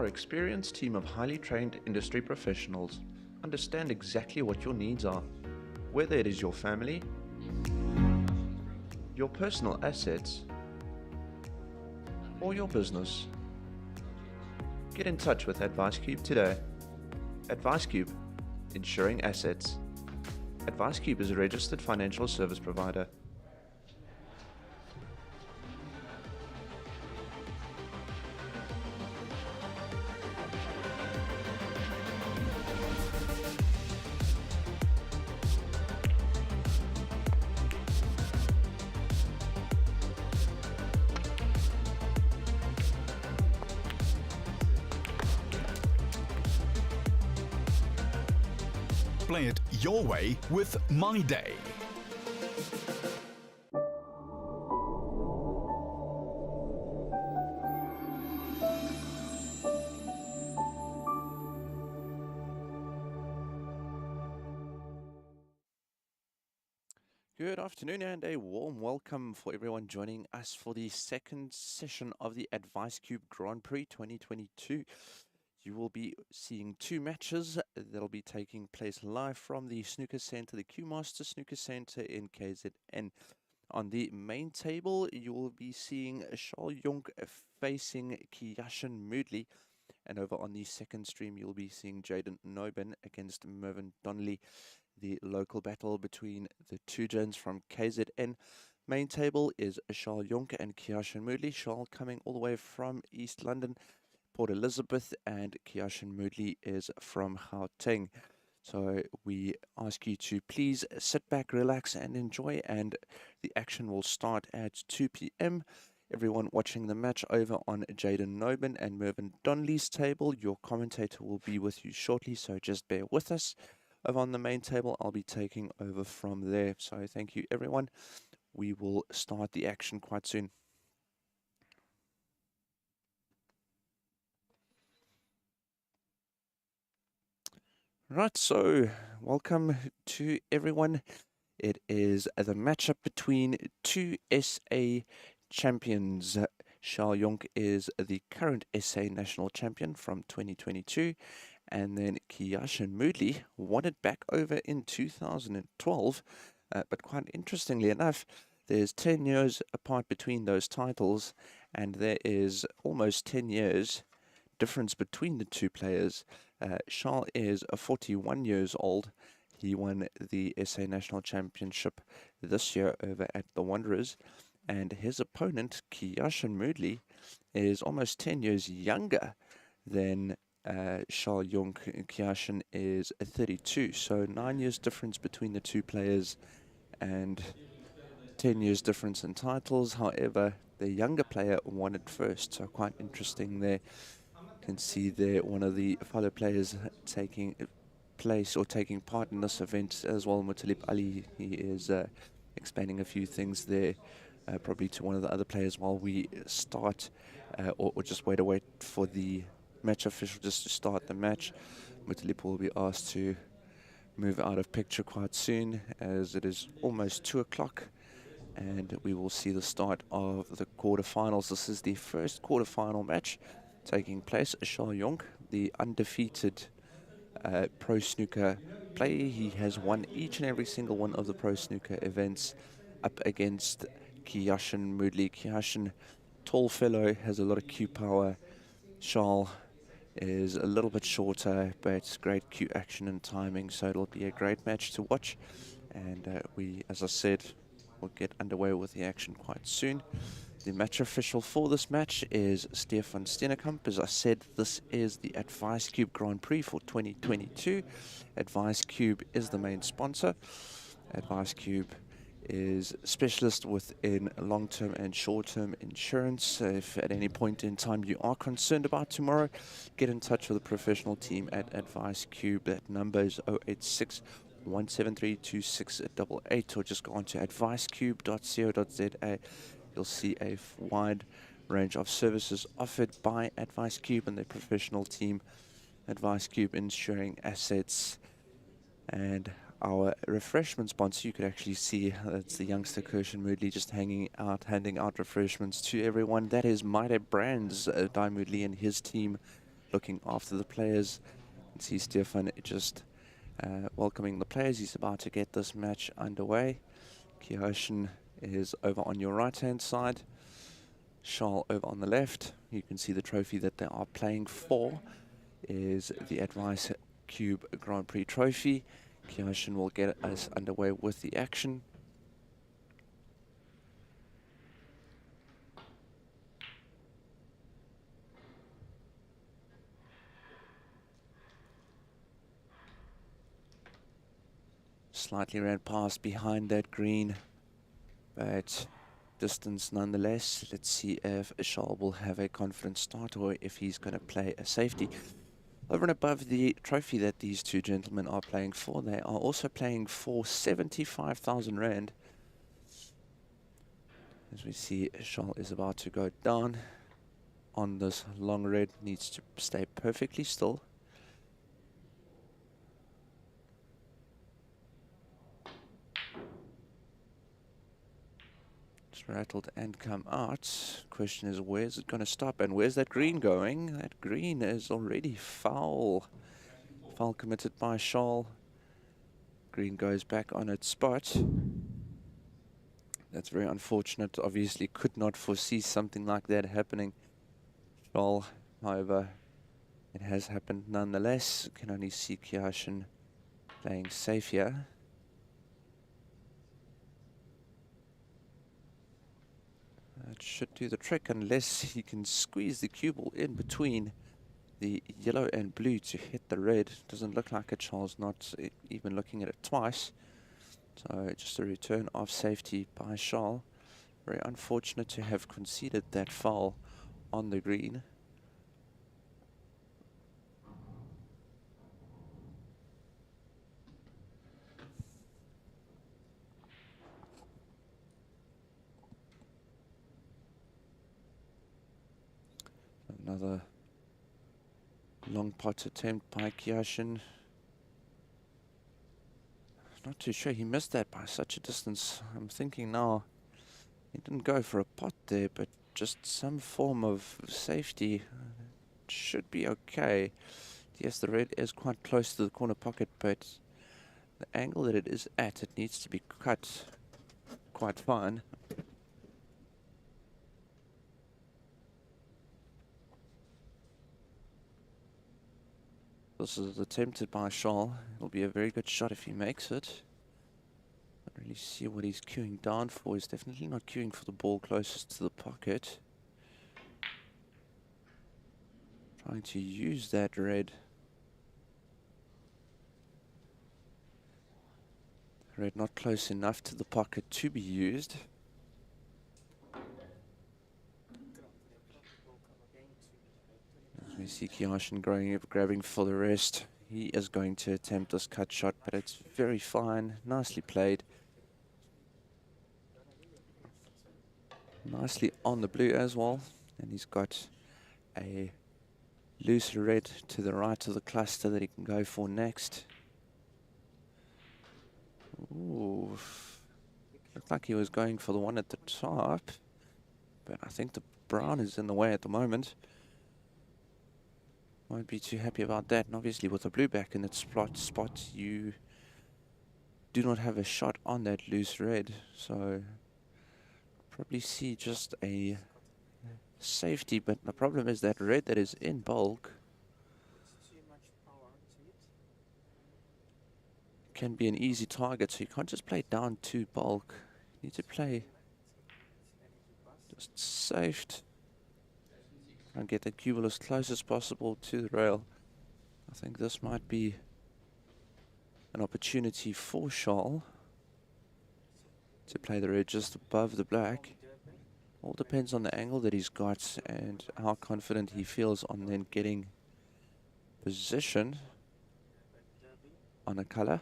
Our experienced team of highly trained industry professionals understand exactly what your needs are, whether it is your family, your personal assets, or your business. Get in touch with AdviceCube today. AdviceCube, insuring assets. AdviceCube is a registered financial service provider. Play it your way with My Day. Good afternoon and a warm welcome for everyone joining us for the second session of the AdviceCube Grand Prix 2022. You will be seeing two matches that'll be taking place live from the Snooker Center, the Q Master Snooker Center in KZN. On the main table, you will be seeing Charles Jonk facing Kiyashin Moodley. And over on the second stream, you'll be seeing Jaden Noben against Mervyn Donnelly, the local battle between the two gents from KZN. Main table is Charles Jonk and Kiyashin Moodley. Charles coming all the way from East London, Port Elizabeth, and Kiyashin Moodley is from Gauteng. So we ask you to please sit back, relax, and enjoy, and the action will start at 2 p.m. Everyone watching the match over on Jaden Noben and Mervyn Donnelly's table, your commentator will be with you shortly, so just bear with us. Over on the main table, I'll be taking over from there. So thank you, everyone. We will start the action quite soon. Right, so welcome to everyone. It is the matchup between two SA champions. Charles Jonk is the current SA national champion from 2022, and then Kiyashin Moodley won it back over in 2012. But quite interestingly enough, there's 10 years apart between those titles, and there is almost 10 years difference between the two players. Charles is 41 years old. He won the SA National Championship this year over at the Wanderers, and his opponent, Kiyashin Moodley, is almost 10 years younger than Charles Jonk. Kiyashin is 32, so 9 years difference between the two players and 10 years difference in titles. However, the younger player won it first, so quite interesting there. You can see there one of the fellow players taking place or taking part in this event as well, Mutalib Ali. He is explaining a few things there, probably to one of the other players while we start, or just wait for the match official just to start the match. Mutalib will be asked to move out of picture quite soon, as it is almost 2 o'clock, and we will see the start of the quarterfinals. This is the first quarterfinal match taking place. Charles Jonk, the undefeated pro snooker player. He has won each and every single one of the pro snooker events, up against Kiyashin Moodley. Kiyashin, tall fellow, has a lot of cue power. Charles is a little bit shorter, but great cue action and timing, so it'll be a great match to watch. And we, as I said, will get underway with the action quite soon. The match official for this match is Stefan Steenekamp. As I said, this is the AdviceCube Grand Prix for 2022. AdviceCube is the main sponsor. AdviceCube is specialist within long-term and short-term insurance. If at any point in time you are concerned about tomorrow, get in touch with the professional team at AdviceCube. That number is 086 173 2688, or just go on to advicecube.co.za. You'll see a wide range of services offered by AdviceCube and their professional team. AdviceCube, insuring assets. And our refreshment sponsor, you could actually see it's the youngster Kiyashin Moodley just handing out refreshments to everyone. That is My Day Brands. Di Moodley and his team looking after the players. You can see Stefan just welcoming the players. He's about to get this match underway. Kihoshin is over on your right-hand side. Charles over on the left. You can see the trophy that they are playing for is the Advice Cube Grand Prix trophy. Kihoshin will get us underway with the action. Slightly ran past behind that green, but distance nonetheless. Let's see if Charles will have a confident start or if he's going to play a safety. Over and above the trophy that these two gentlemen are playing for, they are also playing for 75,000 Rand. As we see, Charles is about to go down on this long red, needs to stay perfectly still. Rattled and come out. Question is, where's it going to stop and where's that green going? That green is already foul. Foul committed by Charles. Green goes back on its spot. That's very unfortunate. Obviously could not foresee something like that happening. Charles, however, it has happened nonetheless. Can only see Kihoshin playing safe here. That should do the trick unless he can squeeze the cue ball in between the yellow and blue to hit the red. Doesn't look like it. Charles not even looking at it twice. So just a return of safety by Charles. Very unfortunate to have conceded that foul on the green. Another long pot attempt by Kihoshin. Not too sure he missed that by such a distance. I'm thinking now he didn't go for a pot there, but just some form of safety should be okay. Yes, the red is quite close to the corner pocket, but the angle that it is at, it needs to be cut quite fine. This is attempted by Charles. It'll be a very good shot if he makes it. Don't really see what he's queuing down for. He's definitely not queuing for the ball closest to the pocket. Trying to use that red. Red not close enough to the pocket to be used. We see Kihoshin grabbing for the rest. He is going to attempt this cut shot, but it's very fine. Nicely played. Nicely on the blue as well. And he's got a loose red to the right of the cluster that he can go for next. Ooh. Looked like he was going for the one at the top, but I think the brown is in the way at the moment. Won't be too happy about that, and obviously with the blue back in its spot, you do not have a shot on that loose red, so probably see just a safety, but the problem is that red that is in bulk can be an easy target, so you can't just play down to bulk. You need to play just safe and get the cue ball as close as possible to the rail. I think this might be an opportunity for Charles to play the red just above the black. All depends on the angle that he's got and how confident he feels on then getting position on a color.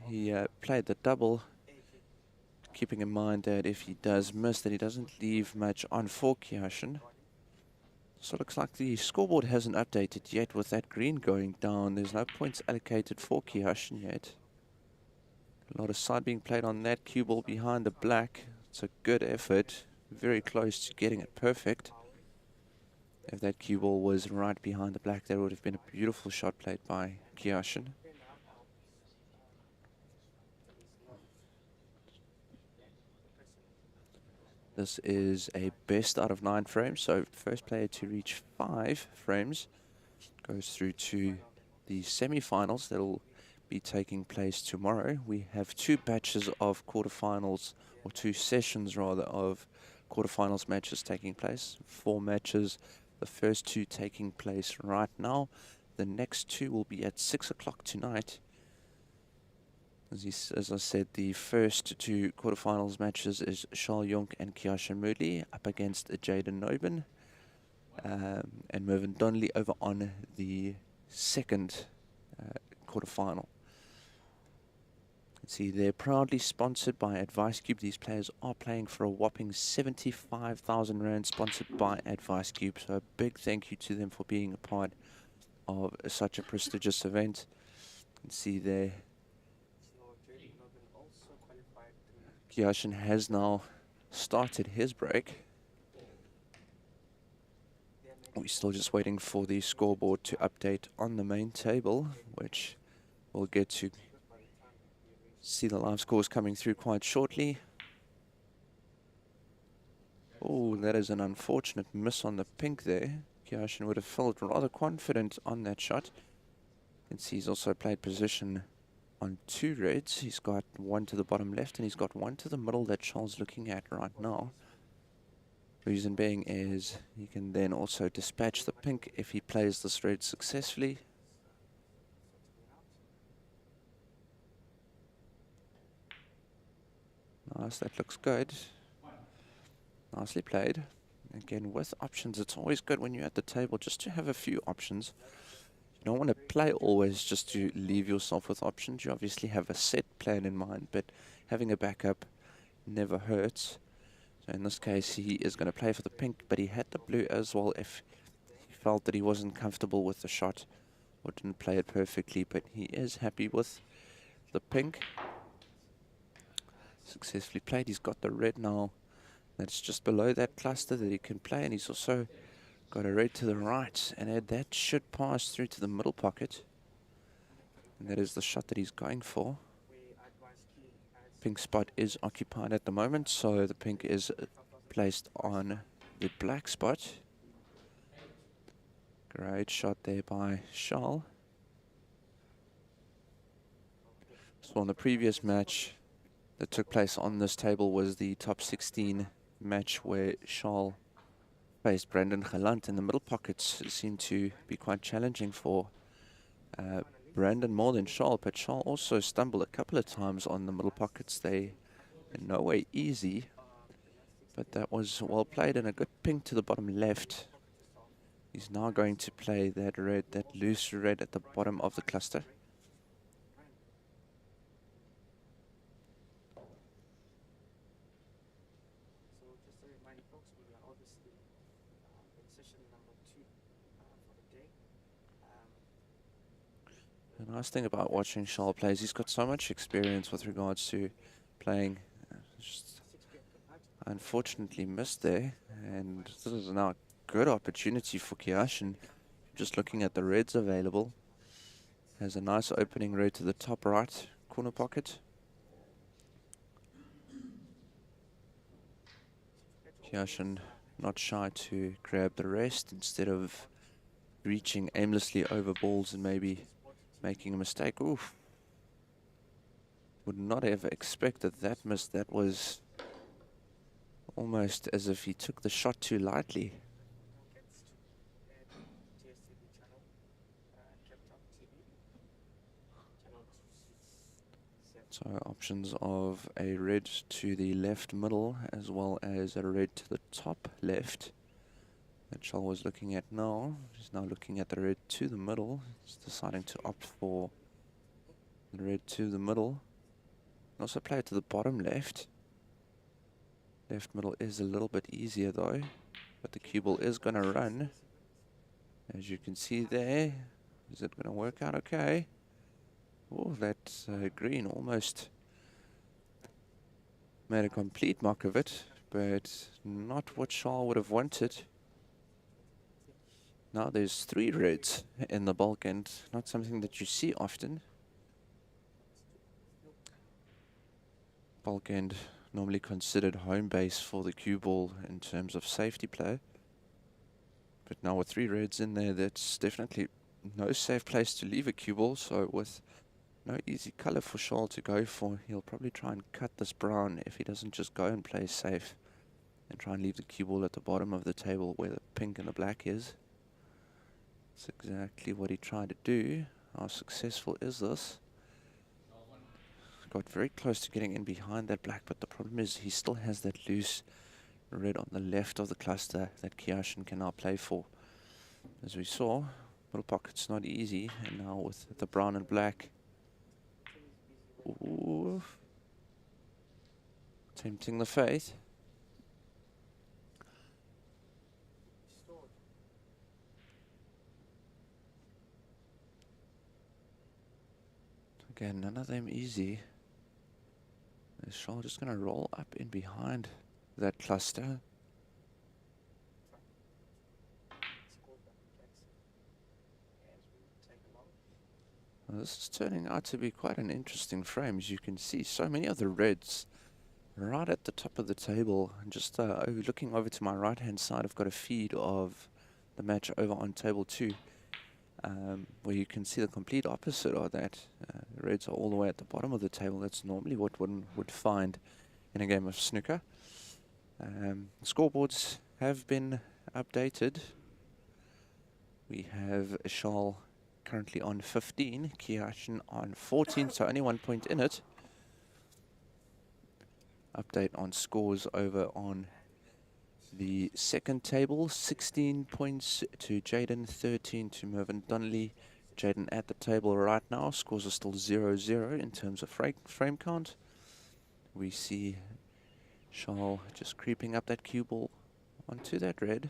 He played the double, keeping in mind that if he does miss, that he doesn't leave much on for Kihoshin. So it looks like the scoreboard hasn't updated yet with that green going down. There's no points allocated for Kihoshin yet. A lot of side being played on that cue ball behind the black. It's a good effort. very close to getting it perfect. If that cue ball was right behind the black, that would have been a beautiful shot played by Kiyoshin. This is a best out of 9 frames, so first player to reach 5 frames goes through to the semi-finals that'll be taking place tomorrow. We have 2 batches of quarterfinals, or 2 sessions rather, of quarterfinals matches taking place. 4 matches, the first 2 taking place right now. The next 2 will be at 6 o'clock tonight. As I said, the first 2 quarterfinals matches is Charles Jonk and Kiyoshin Moodley up against Jaden Nobin and Mervyn Donnelly over on the second quarterfinal. See, they're proudly sponsored by Advice Cube. These players are playing for a whopping 75,000 Rand, sponsored by Advice Cube. So a big thank you to them for being a part of such a prestigious event. You can see there, Kiyoshin has now started his break. We're still just waiting for the scoreboard to update on the main table, which we'll get to see the live scores coming through quite shortly. Oh, that is an unfortunate miss on the pink there. Kiyoshin would have felt rather confident on that shot. You can see he's also played position on 2 reds. He's got 1 to the bottom left and he's got 1 to the middle that Charles looking at right now. Reason being is he can then also dispatch the pink if he plays this red successfully. Nice, that looks good. Nicely played. Again, with options, it's always good when you're at the table just to have a few options. You don't want to play always just to leave yourself with options. You obviously have a set plan in mind, but having a backup never hurts. So in this case, he is going to play for the pink, but he had the blue as well if he felt that he wasn't comfortable with the shot or didn't play it perfectly, but he is happy with the pink. Successfully played. He's got the red now. That's just below that cluster that he can play, and he's also got a red to the right, and that should pass through to the middle pocket. And that is the shot that he's going for. Pink spot is occupied at the moment, so the pink is placed on the black spot. Great shot there by Charles. So on the previous match that took place on this table was the top 16 match where Charles faced Brandon Galant, and the middle pockets seemed to be quite challenging for Brandon more than Charles, but Charles also stumbled a couple of times on the middle pockets. They in no way easy, but that was well played, and a good pink to the bottom left. He's now going to play that red, that loose red at the bottom of the cluster. The nice thing about watching Charles play is he's got so much experience with regards to playing. Just unfortunately missed there, and this is now a good opportunity for Kiyoshin. Just looking at the reds available, has a nice opening red to the top right corner pocket. Kiyoshin not shy to grab the rest instead of reaching aimlessly over balls and maybe making a mistake. Oof. Would not have expected that miss. That was almost as if he took the shot too lightly. So options of a red to the left middle as well as a red to the top left that Charles was looking at now. He's now looking at the red to the middle. He's deciding to opt for the red to the middle. Also play it to the bottom left. Left middle is a little bit easier though, but the cue ball is going to run. As you can see there, is it going to work out okay? Oh, that green almost made a complete mock of it, but not what Charles would have wanted. Now there's 3 reds in the bulk end, not something that you see often. Bulk end normally considered home base for the cue ball in terms of safety play. But now with 3 reds in there, that's definitely no safe place to leave a cue ball. So with no easy color for Charles to go for, he'll probably try and cut this brown if he doesn't just go and play safe and try and leave the cue ball at the bottom of the table where the pink and the black is. That's exactly what he tried to do. How successful is this? Got very close to getting in behind that black, but the problem is he still has that loose red on the left of the cluster that Kiashin can now play for. As we saw, middle pocket's not easy, and now with the brown and black. Ooh. Tempting the faith. Again, none of them easy. Is Charles just going to roll up in behind that cluster? Well, this is turning out to be quite an interesting frame. As you can see, so many of the reds right at the top of the table. And just looking over to my right hand side, I've got a feed of the match over on table 2. Where you can see the complete opposite of that. The reds are all the way at the bottom of the table. That's normally what one would find in a game of snooker. Scoreboards have been updated. We have Charles currently on 15, Kiashin on 14, so only 1 point in it. Update on scores over on the second table, 16 points to Jaden, 13 to Mervyn Donnelly. Jaden at the table right now. Scores are still 0-0 in terms of frame count. We see Charles just creeping up that cue ball onto that red.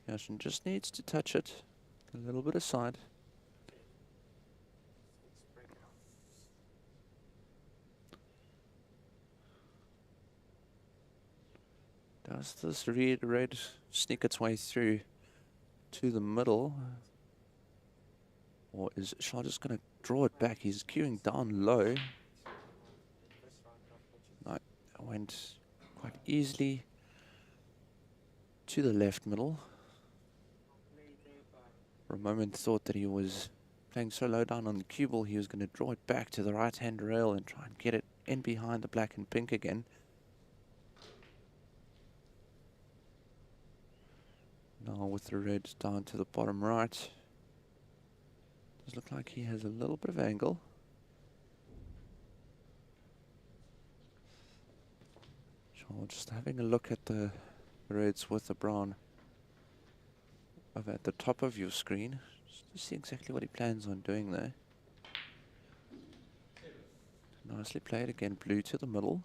Kiashin just needs to touch it a little bit aside. Does this red sneak its way through to the middle? Or is Charles just going to draw it back? He's queuing down low. No, went quite easily to the left middle. For a moment thought that he was playing so low down on the cue ball, he was going to draw it back to the right hand rail and try and get it in behind the black and pink again. Now with the red down to the bottom right. Does look like he has a little bit of angle. Charles just having a look at the reds with the brown over at the top of your screen. Just to see exactly what he plans on doing there. Nicely played again, blue to the middle.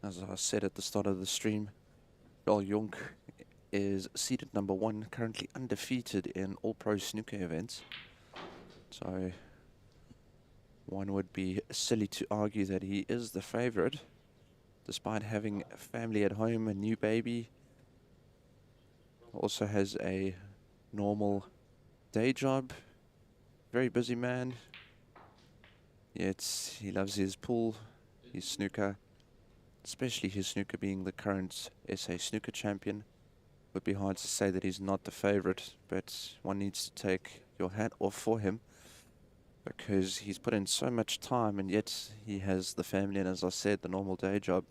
As I said at the start of the stream, Charles Jonk is seeded number 1, currently undefeated in all pro snooker events. So one would be silly to argue that he is the favorite, despite having a family at home, a new baby. Also has a normal day job, very busy man. Yet he loves his pool, his snooker. Especially his snooker being the current SA snooker champion. Would be hard to say that he's not the favorite, but one needs to take your hat off for him because he's put in so much time, and yet he has the family, and as I said, the normal day job.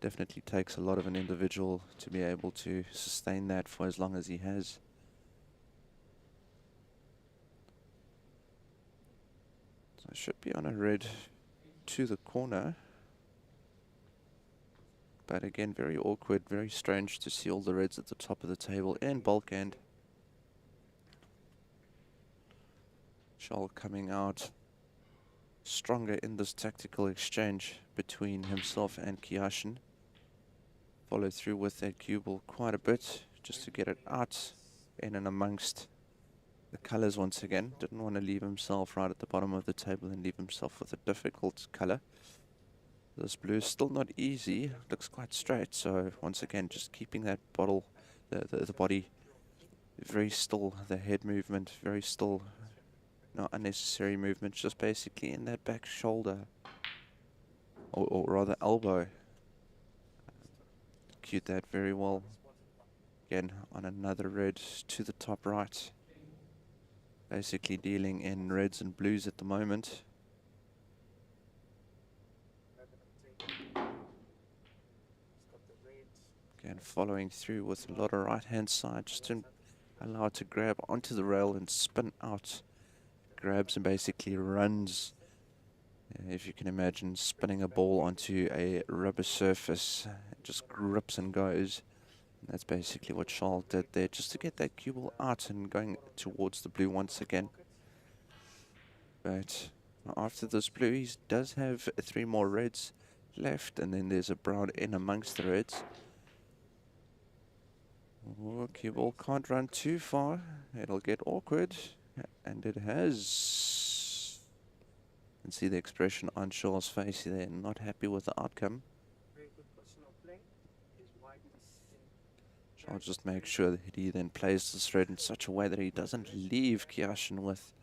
Definitely takes a lot of an individual to be able to sustain that for as long as he has. So it should be on a red to the corner. But again, very awkward, very strange to see all the reds at the top of the table in bulk end. Charles coming out stronger in this tactical exchange between himself and Kiashin. Follow through with that cue ball quite a bit just to get it out in and amongst the colors once again. Didn't want to leave himself right at the bottom of the table and leave himself with a difficult color. This blue is still not easy. Looks quite straight. So once again, just keeping that bottle, the body very still. The head movement very still. No unnecessary movement. Just basically in that back shoulder, or rather elbow. Cute that very well. Again, on another red to the top right. Basically dealing in reds and blues at the moment. Again, following through with a lot of right-hand side, just to allow it to grab onto the rail and spin out. Grabs and basically runs. If you can imagine spinning a ball onto a rubber surface, it just grips and goes. And that's basically what Charles did there, just to get that cue ball out and going towards the blue once again. But after this blue, he does have 3 more reds left, and then there's a brown in amongst the reds. Oh, cue ball can't run too far. It'll get awkward, and it has. You can see the expression on Charles' face there, not happy with the outcome. Charles just makes sure that he then plays this red in such a way that he doesn't leave Kyashin with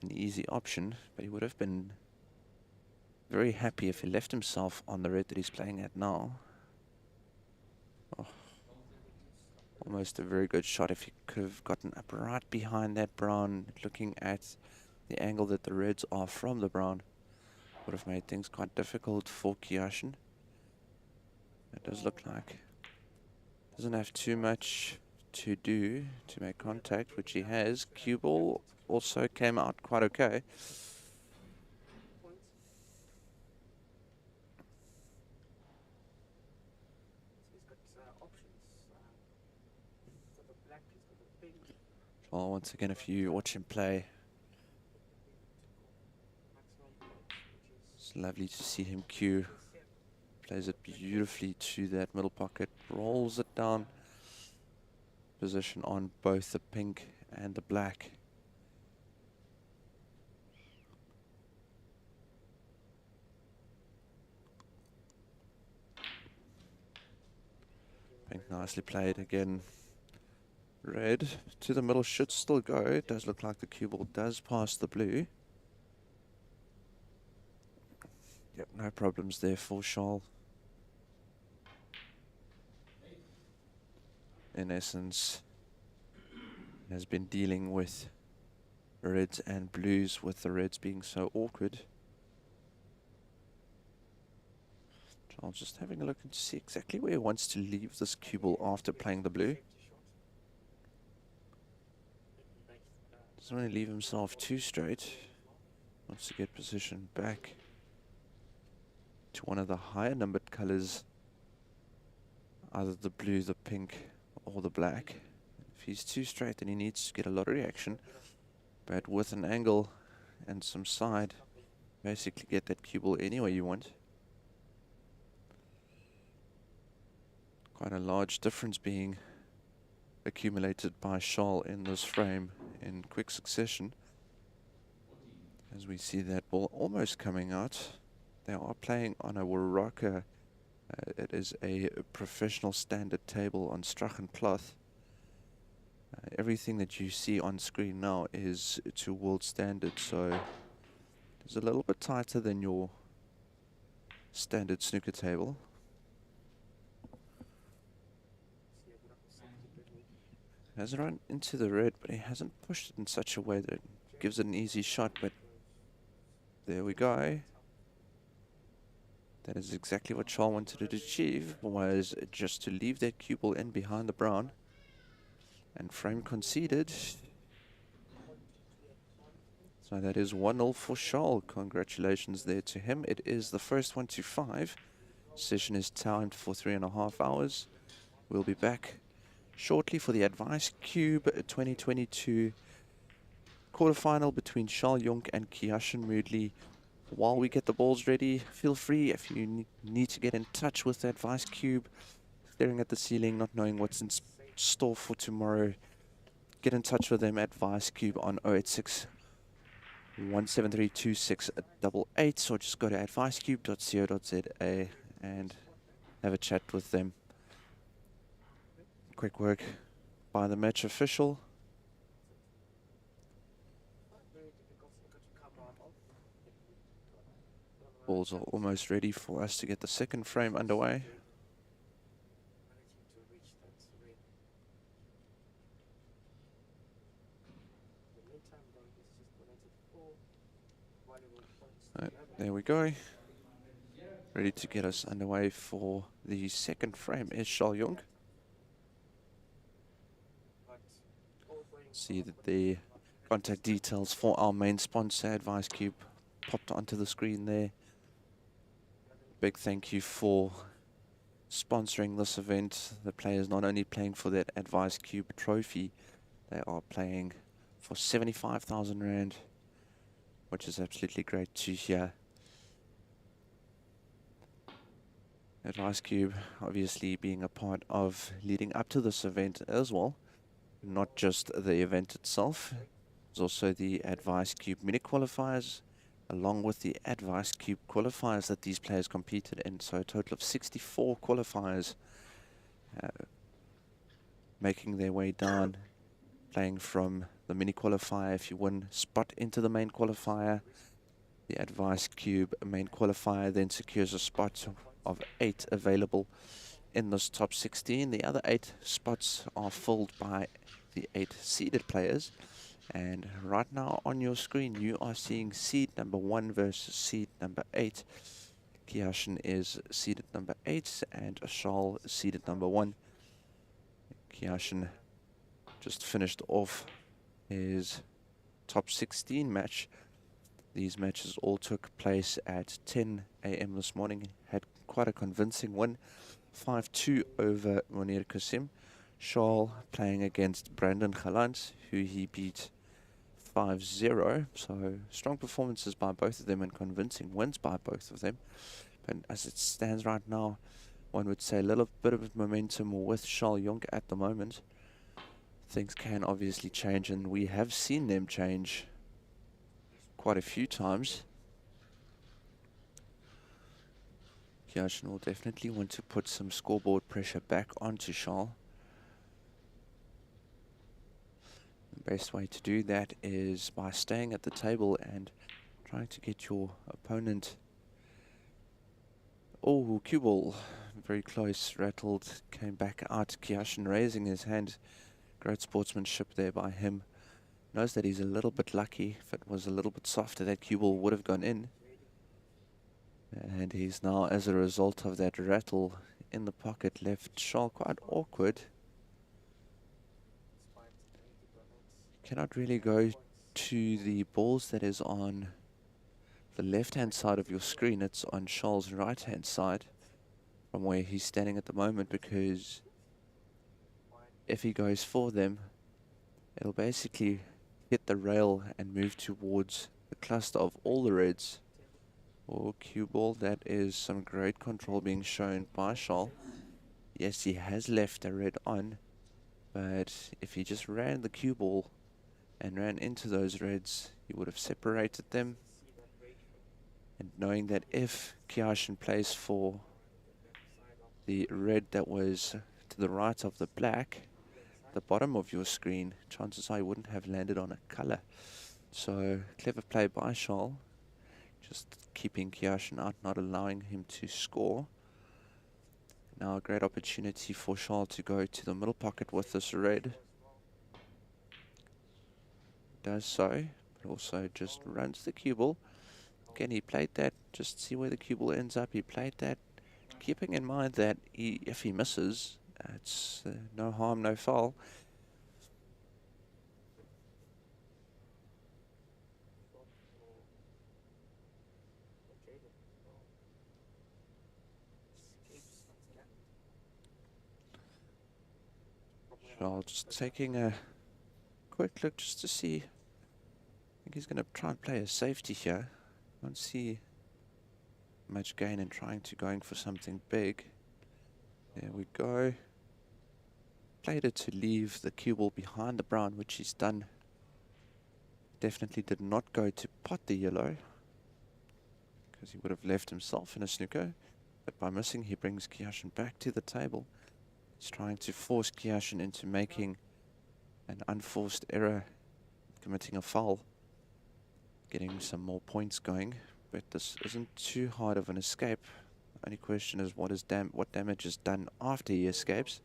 an easy option, but he would have been very happy if he left himself on the red that he's playing at now. Oh, almost a very good shot if he could have gotten up right behind that brown, looking at the angle that the reds are from the brown. Would have made things quite difficult for Kyashin. It does look like. Doesn't have too much to do to make contact, which he has. Cue ball also came out quite okay. Well, once again, if you watch him play, it's lovely to see him cue. Plays it beautifully to that middle pocket, rolls it down. Position on both the pink and the black. Pink nicely played again. Red to the middle should still go. It does look like the cue ball does pass the blue. Yep, no problems there for Charles. In essence, has been dealing with reds and blues, with the reds being so awkward. Charles just having a look and to see exactly where he wants to leave this cue ball after playing the blue. Doesn't want to leave himself too straight. Wants to get position back to one of the higher numbered colors, either the blue, the pink, or the black. If he's too straight, then he needs to get a lot of reaction. But with an angle and some side, basically get that cue ball any way you want. Quite a large difference being accumulated by Charles in this frame in quick succession. As we see that ball almost coming out. They are playing on a Waraka. It is a professional standard table on Strachen cloth. Everything that you see on screen now is to world standard, so it's a little bit tighter than your standard snooker table. Has run into the red, but he hasn't pushed it in such a way that it gives it an easy shot, but there we go. That is exactly what Charles wanted to achieve, was just to leave that cue ball in behind the brown. And frame conceded. So that is 1-0 for Charles. Congratulations there to him. It is the first 1-5. Session is timed for 3.5 hours. We'll be back shortly for the Advice Cube 2022 quarterfinal between Charles Jonk and Kyashin Moodley. While we get the balls ready, feel free if you need to get in touch with the Advice Cube, staring at the ceiling, not knowing what's in store for tomorrow. get in touch with them at Vice Cube on 086 173 2688, or just go to advicecube.co.za and have a chat with them. Quick work by the match official. Balls are almost ready for us to get the second frame underway. There we go. Ready to get us underway for the second frame is Charles Young. See that the contact details for our main sponsor, Advice Cube, popped onto the screen there. Big thank you for sponsoring this event. The players not only playing for that Advice Cube trophy, they are playing for 75,000 Rand, which is absolutely great to hear. Advice Cube obviously being a part of leading up to this event as well. Not just the event itself, there's also the Advice Cube mini qualifiers, along with the Advice Cube qualifiers that these players competed in. So a total of 64 qualifiers making their way down, playing from the mini qualifier. If you win spot into the main qualifier, the Advice Cube main qualifier then secures a spot of 8 available in this top 16. The other 8 spots are filled by the 8 seeded players. And right now on your screen, you are seeing seed number 1 versus seed number 8. Kiashin is seeded number 8 and Charles seeded number 1. Kiashin just finished off his top 16 match. These matches all took place at 10 AM this morning. Had quite a convincing win, 5-2 over Munir Kasim. Charles playing against Brandon Galant, who he beat 5-0. So strong performances by both of them and convincing wins by both of them. But as it stands right now, one would say a little bit of momentum with Charles Young at the moment. Things can obviously change, and we have seen them change quite a few times. Kiashin will definitely want to put some scoreboard pressure back onto Charles. The best way to do that is by staying at the table and trying to get your opponent. Oh, cue ball, very close, rattled, came back out. Kiashin raising his hand. Great sportsmanship there by him. Knows that he's a little bit lucky. If it was a little bit softer, that cue ball would have gone in. And he's now, as a result of that rattle in the pocket, left Charles quite awkward. Cannot really go to the balls that is on the left-hand side of your screen. It's on Charles' right-hand side from where he's standing at the moment, because if he goes for them, it'll basically hit the rail and move towards the cluster of all the reds. Or cue ball, that is some great control being shown by Charles. Yes, he has left a red on, but if he just ran the cue ball and ran into those reds, he would have separated them. And knowing that if Kiashin plays for the red that was to the right of the black, the bottom of your screen, chances are he wouldn't have landed on a color. So clever play by Charles, just keeping Kiashin out, not allowing him to score. Now a great opportunity for Charles to go to the middle pocket with this red. Does so, but also just runs the cue ball. Again, he played that, just see where the cue ball ends up. He played that, keeping in mind that if he misses, it's no harm, no foul. Charles just taking a quick look just to see. I think he's going to try and play a safety here. Don't see much gain in trying to going for something big. There we go. played it to leave the cue ball behind the brown, which he's done. Definitely did not go to pot the yellow, because he would have left himself in a snooker. But by missing, he brings Kyashin back to the table. He's trying to force Kyashin into making an unforced error, committing a foul, getting some more points going. But this isn't too hard of an escape. Only question is what damage is done after he escapes.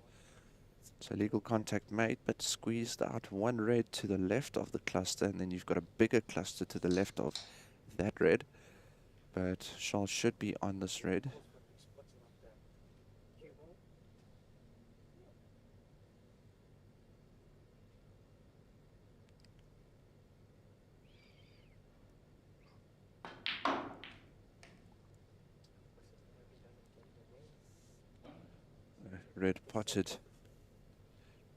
So legal contact made, but squeezed out one red to the left of the cluster, and then you've got a bigger cluster to the left of that red. But Charles should be on this red. Red potted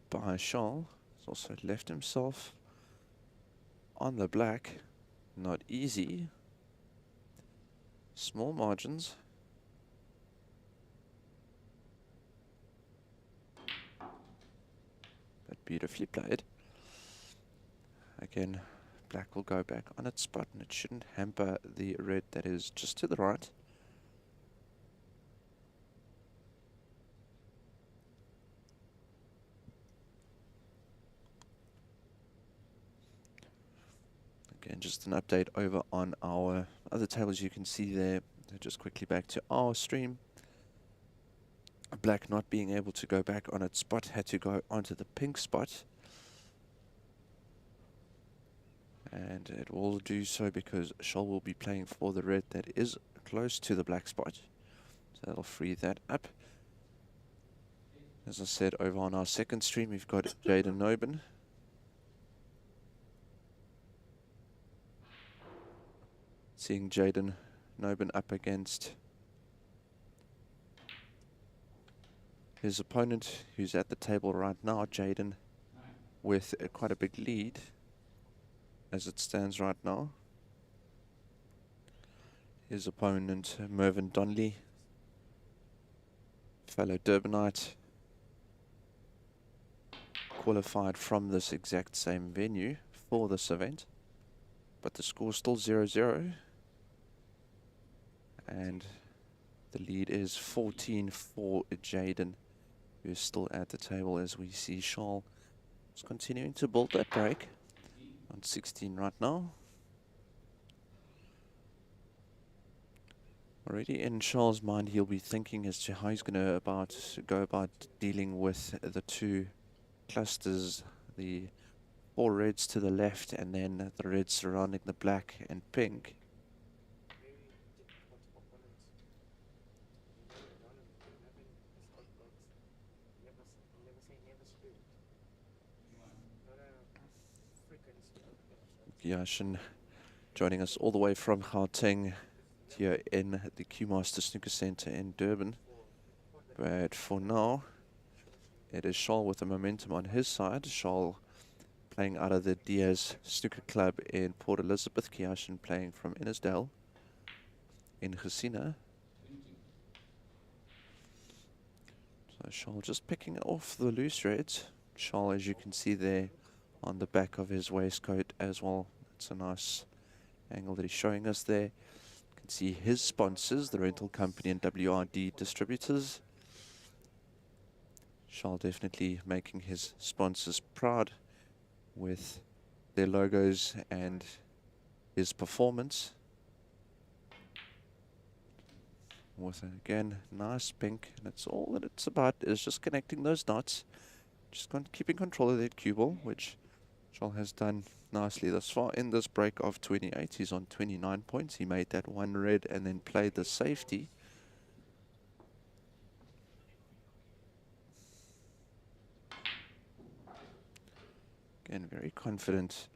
by Charles. He's also left himself on the black. Not easy. Small margins. But beautifully played. Again, black will go back on its spot, and it shouldn't hamper the red that is just to the right. Again, just an update over on our other tables you can see there. Just quickly back to our stream. Black not being able to go back on its spot, had to go onto the pink spot. And it will do so because Charles will be playing for the red that is close to the black spot. So that'll free that up. As I said, over on our second stream, we've got Jaden Nobin. Seeing Jaden Nobin up against his opponent, who's at the table right now, Jaden, with quite a big lead as it stands right now. His opponent, Mervyn Donnelly, fellow Durbanite, qualified from this exact same venue for this event. But the score's still 0-0. And the lead is 14 for Jaden, who is still at the table, as we see Charles is continuing to build that break on 16 right now. Already in Charles' mind, he'll be thinking as to how he's going to go about dealing with the two clusters, the four reds to the left and then the reds surrounding the black and pink. Kyashin joining us all the way from Gauteng here in the Q-Master Snooker Center in Durban. But for now, it is Charles with the momentum on his side. Charles playing out of the Diaz Snooker Club in Port Elizabeth. Kyashin playing from Innisdale in Gesina. So Charles just picking off the loose reds. Charles, as you can see there on the back of his waistcoat as well. It's a nice angle that he's showing us there. You can see his sponsors, the rental company and WRD distributors. Charles definitely making his sponsors proud with their logos and his performance. With, again, nice pink. And that's all that it's about, is just connecting those knots. Just keeping control of that cue ball, which Charles has done nicely thus far in this break of 28. He's on 29 points. He made that one red and then played the safety. Again, very confident.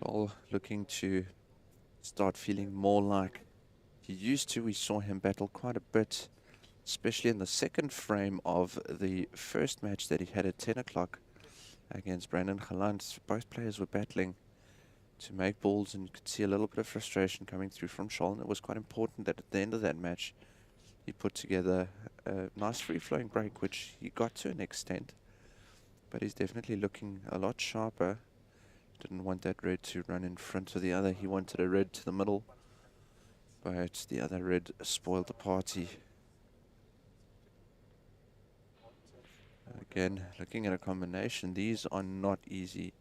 All looking to start feeling more like he used to. We saw him battle quite a bit, especially in the second frame of the first match that he had at 10 o'clock. Against Brandon Galant. Both players were battling to make balls, and you could see a little bit of frustration coming through from Charles. And it was quite important that at the end of that match, he put together a nice free-flowing break, which he got to an extent. But he's definitely looking a lot sharper. Didn't want that red to run in front of the other. He wanted a red to the middle. But the other red spoiled the party. Again, looking at a combination, these are not easy.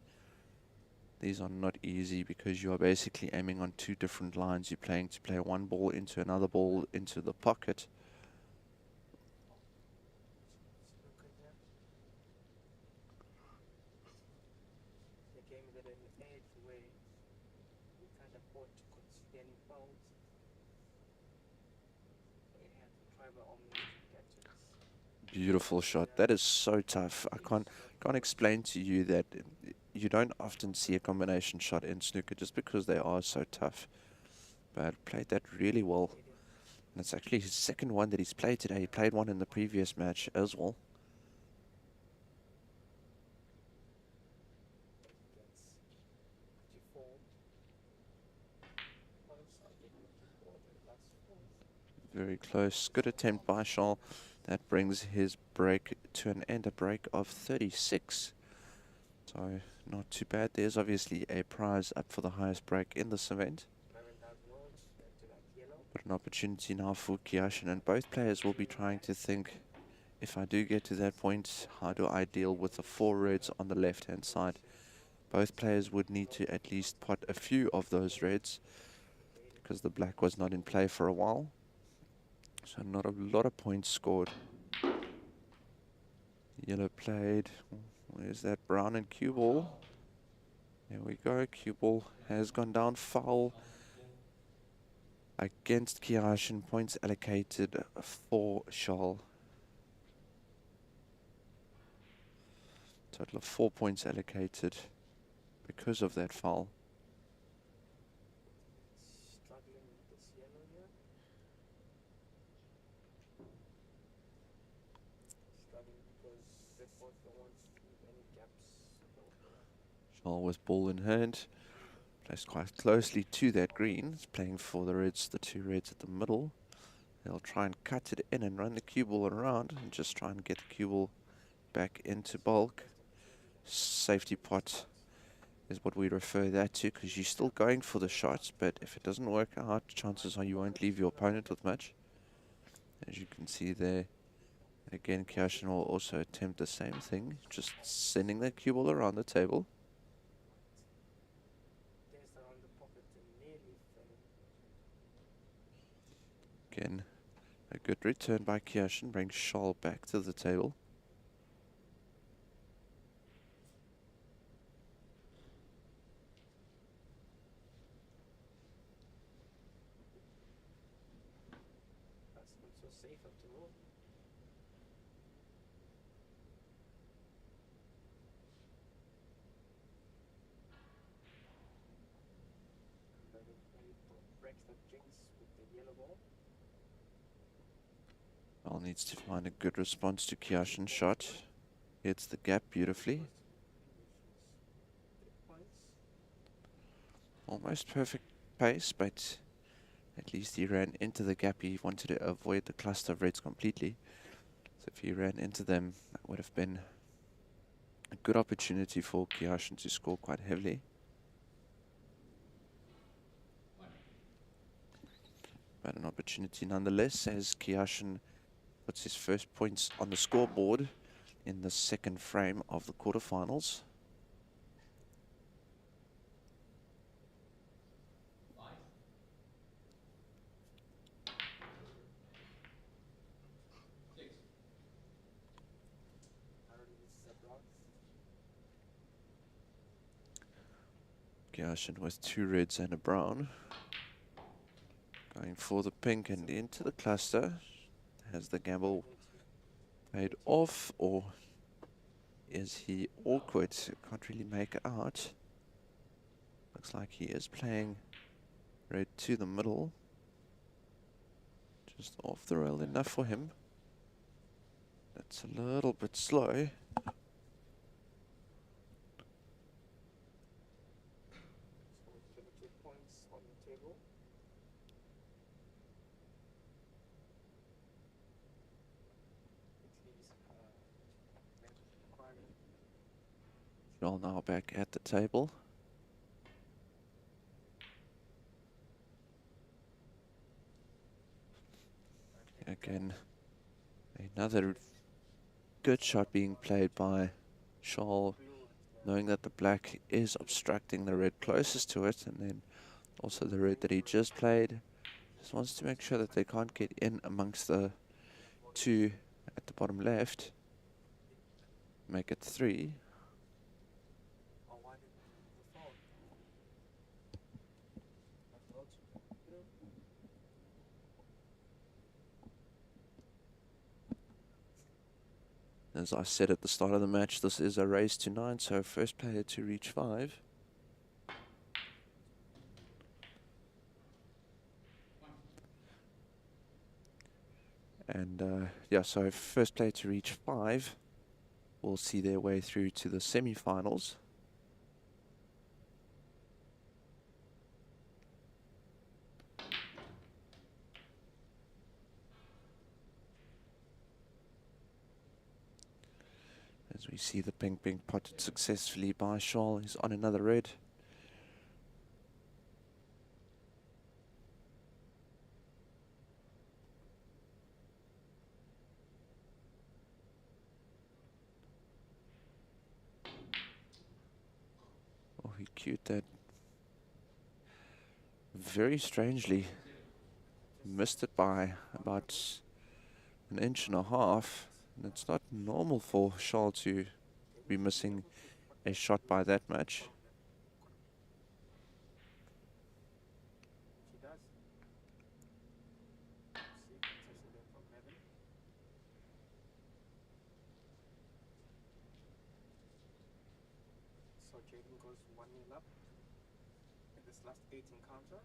These are not easy because you are basically aiming on two different lines. You're playing to play one ball into another ball into the pocket. Beautiful shot. That is so tough. I can't explain to you that you don't often see a combination shot in snooker just because they are so tough. But played that really well. And it's actually his second one that he's played today. He played one in the previous match as well. Very close. Good attempt by Charles. That brings his break to an end, a break of 36. So not too bad. There's obviously a prize up for the highest break in this event. But an opportunity now for Kiyashin, and both players will be trying to think, if I do get to that point, how do I deal with the four reds on the left-hand side? Both players would need to at least pot a few of those reds because the black was not in play for a while. So not a lot of points scored. Yellow played. Where's that brown and cue ball? There we go. Cue ball has gone down foul against Kiyashin. Points allocated for Charles. Total of 4 points allocated because of that foul. Charles with ball in hand, placed quite closely to that green. He's playing for the reds, the two reds at the middle. They'll try and cut it in and run the cue ball around and just try and get the cue ball back into bulk. Safety pot is what we refer that to, because you're still going for the shots, but if it doesn't work out, chances are you won't leave your opponent with much. As you can see there, again, Kiyashin will also attempt the same thing, just sending the cue ball around the table. Again, a good return by Kiyashin brings Charles back to the table. Charles needs to find a good response to Kiyashin's shot. Hits the gap beautifully. Almost perfect pace, but at least he ran into the gap. He wanted to avoid the cluster of reds completely. So if he ran into them, that would have been a good opportunity for Kiyashin to score quite heavily. But an opportunity nonetheless, as Kiyashin puts his first points on the scoreboard in the second frame of the quarterfinals. Kiyashin with two reds and a brown. Going for the pink and into the cluster. Has the gamble paid off, or is he awkward? Can't really make it out. Looks like he is playing red to the middle. Just off the rail enough for him. That's a little bit slow. Charles now back at the table. Again, another good shot being played by Charles, knowing that the black is obstructing the red closest to it, and then also the red that he just played. Just wants to make sure that they can't get in amongst the two at the bottom left. Make it 3. As I said at the start of the match, this is a race to 9, so first player to reach 5. And yeah, so first player to reach 5 will see their way through to the semi-finals. As we see the pink being potted successfully by Charles, he's on another red. Oh, he cued that very strangely. Missed it by about an inch and a half. And it's not normal for Charles to be missing a shot by that much. So Jaden goes 1-0 up in this last 8 encounter.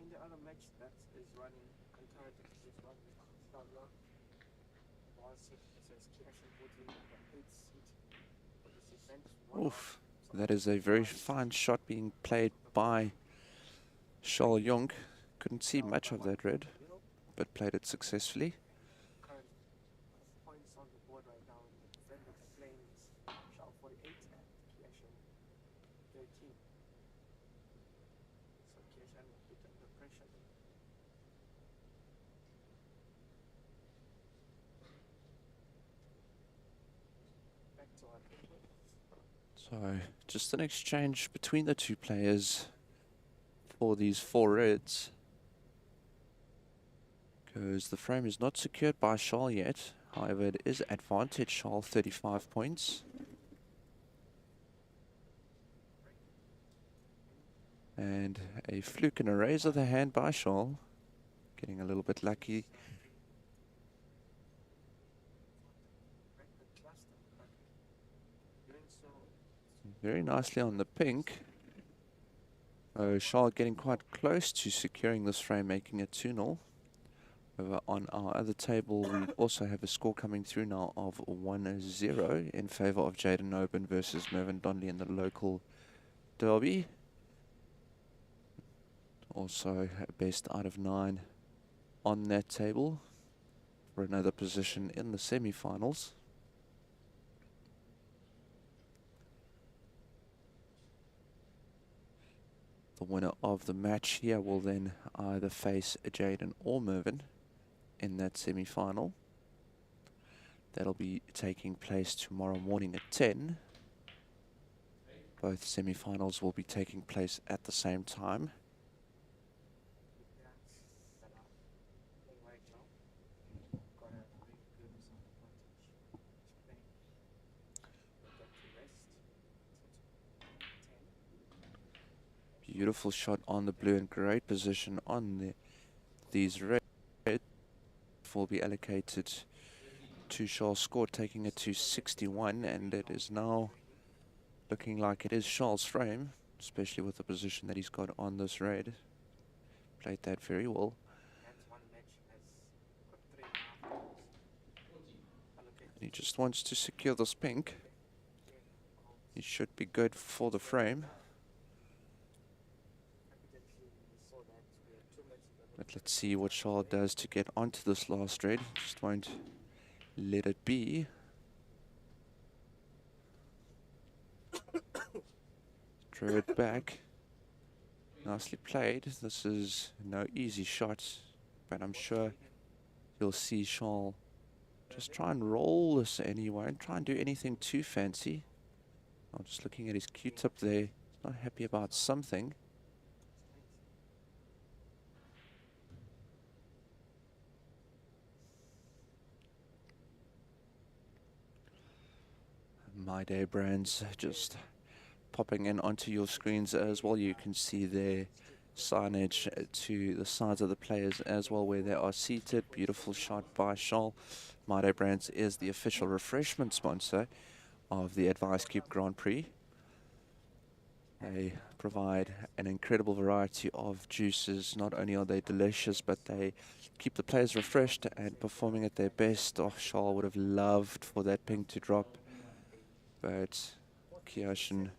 In the other match that is running concurrently with one Stadler, was it says Kirsten Putin, the 8th seat for this event. Oof, that is a very fine shot being played by Charles Jonk. Couldn't see much of that red, but played it successfully. Current points on the board right now in the Defender Flames, Charles 48 and Kirsten 13. So Kirsten a bit under pressure. Back to our table. So just an exchange between the two players for these 4 reds. Because the frame is not secured by Charles yet. However, it is advantage Charles 35 points. And a fluke and a raise of the hand by Charles. Getting a little bit lucky. Very nicely on the pink. Oh, Charles getting quite close to securing this frame, making it 2-0. Over on our other table, we also have a score coming through now of 1-0 in favor of Jaden Oben versus Mervyn Donnelly in the local derby. Also a best out of 9 on that table for another position in the semi-finals. The winner of the match here will then either face Jaden or Mervyn in that semi-final. That'll be taking place tomorrow morning at 10. Both semi-finals will be taking place at the same time. Beautiful shot on the blue and great position on these red. Will be allocated to Charles' score, taking it to 61, and it is now looking like it is Charles' frame, especially with the position that he's got on this red. Played that very well. And he just wants to secure this pink. He should be good for the frame. But let's see what Charles does to get onto this last red. Just won't let it be. Throw it back. Nicely played. This is no easy shot, but I'm sure you'll see Charles just try and roll this, and he won't try and do anything too fancy. I'm just looking at his Q-tip there. He's not happy about something. My Day brands just popping in onto your screens as well. You can see their signage to the sides of the players as well where they are seated. Beautiful shot by Charles. My Day brands is the official refreshment sponsor of the Advice Cube Grand Prix. They provide an incredible variety of juices. Not only are they delicious, but they keep the players refreshed and performing at their best. Oh, Charles would have loved for that ping to drop, but Kiyoshin,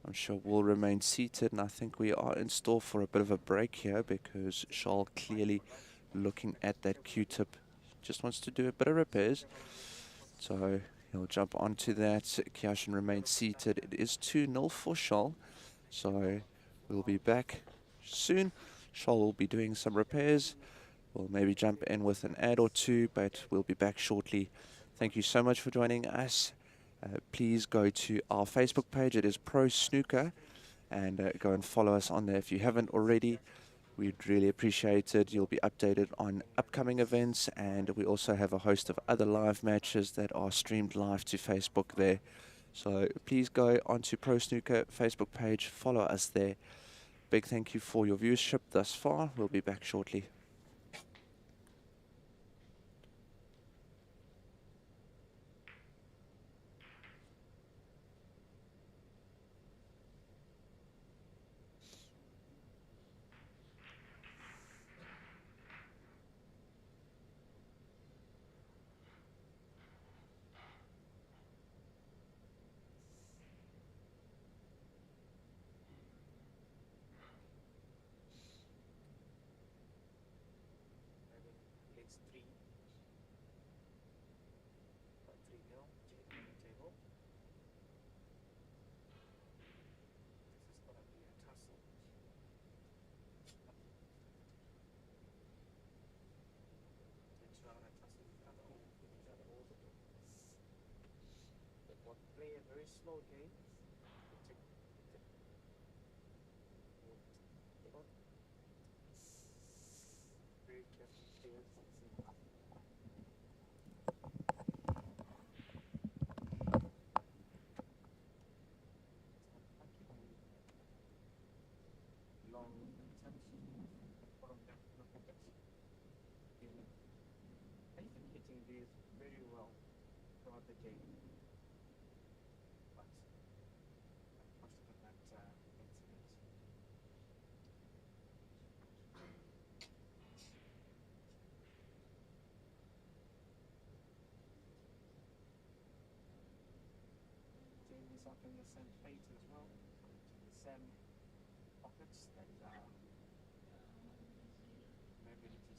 I'm sure, will remain seated, and I think we are in store for a bit of a break here because Charles clearly looking at that Q-tip, just wants to do a bit of repairs. So he'll jump onto that. Kiyoshin remains seated. It is 2-0 for Charles, so we'll be back soon. Charles will be doing some repairs. We'll maybe jump in with an ad or two, but we'll be back shortly. Thank you so much for joining us. Please go to our Facebook page. It is Pro Snooker, and go and follow us on there if you haven't already. We'd really appreciate it. You'll be updated on upcoming events, and we also have a host of other live matches that are streamed live to Facebook there. So please go onto Pro Snooker Facebook page, follow us there. Big thank you for your viewership thus far. We'll be back shortly. It's 3. 3-0. Jake on the table. This is gonna be a tussle. Each round a tussle with each other all the time. But what play a very slow game. Very careful players. Long attempts from them. He's been hitting these very well throughout the game. But unfortunately that incident. Jamie's up in the same fate as well. The same pockets that maybe it is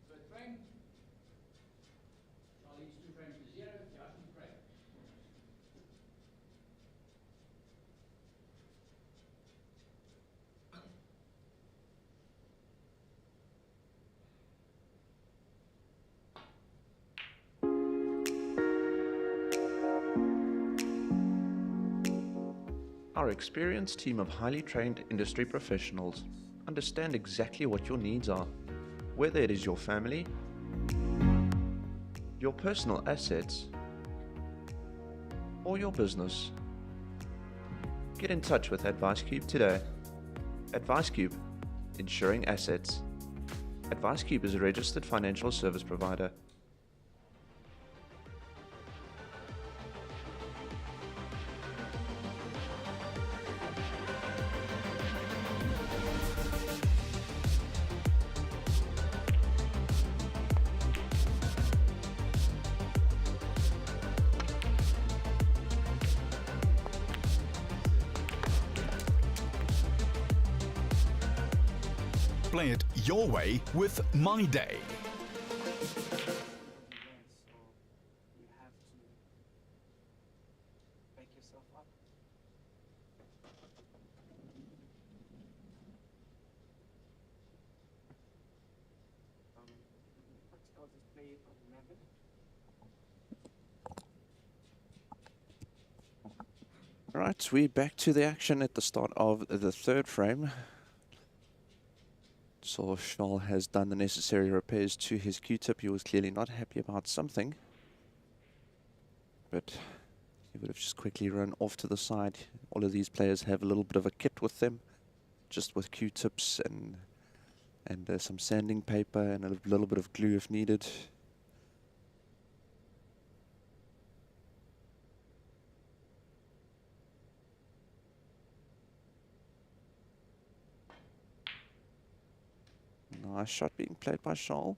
So it's framed. Charlie's 2 frames to 0, Kiyoshin's frame. Our experienced team of highly trained industry professionals understand exactly what your needs are, whether it is your family, your personal assets, or your business. Get in touch with Advice Cube today. Advice Cube, insuring assets. Advice Cube is a registered financial service provider. Play it your way with My Day. So you have to back yourself up. I'll just play it on 11. Right, we're back to the action at the start of the third frame. So Charles has done the necessary repairs to his Q-tip. He was clearly not happy about something, but he would have just quickly run off to the side. All of these players have a little bit of a kit with them, just with Q-tips and some sanding paper and a little bit of glue if needed. Nice shot being played by Charles.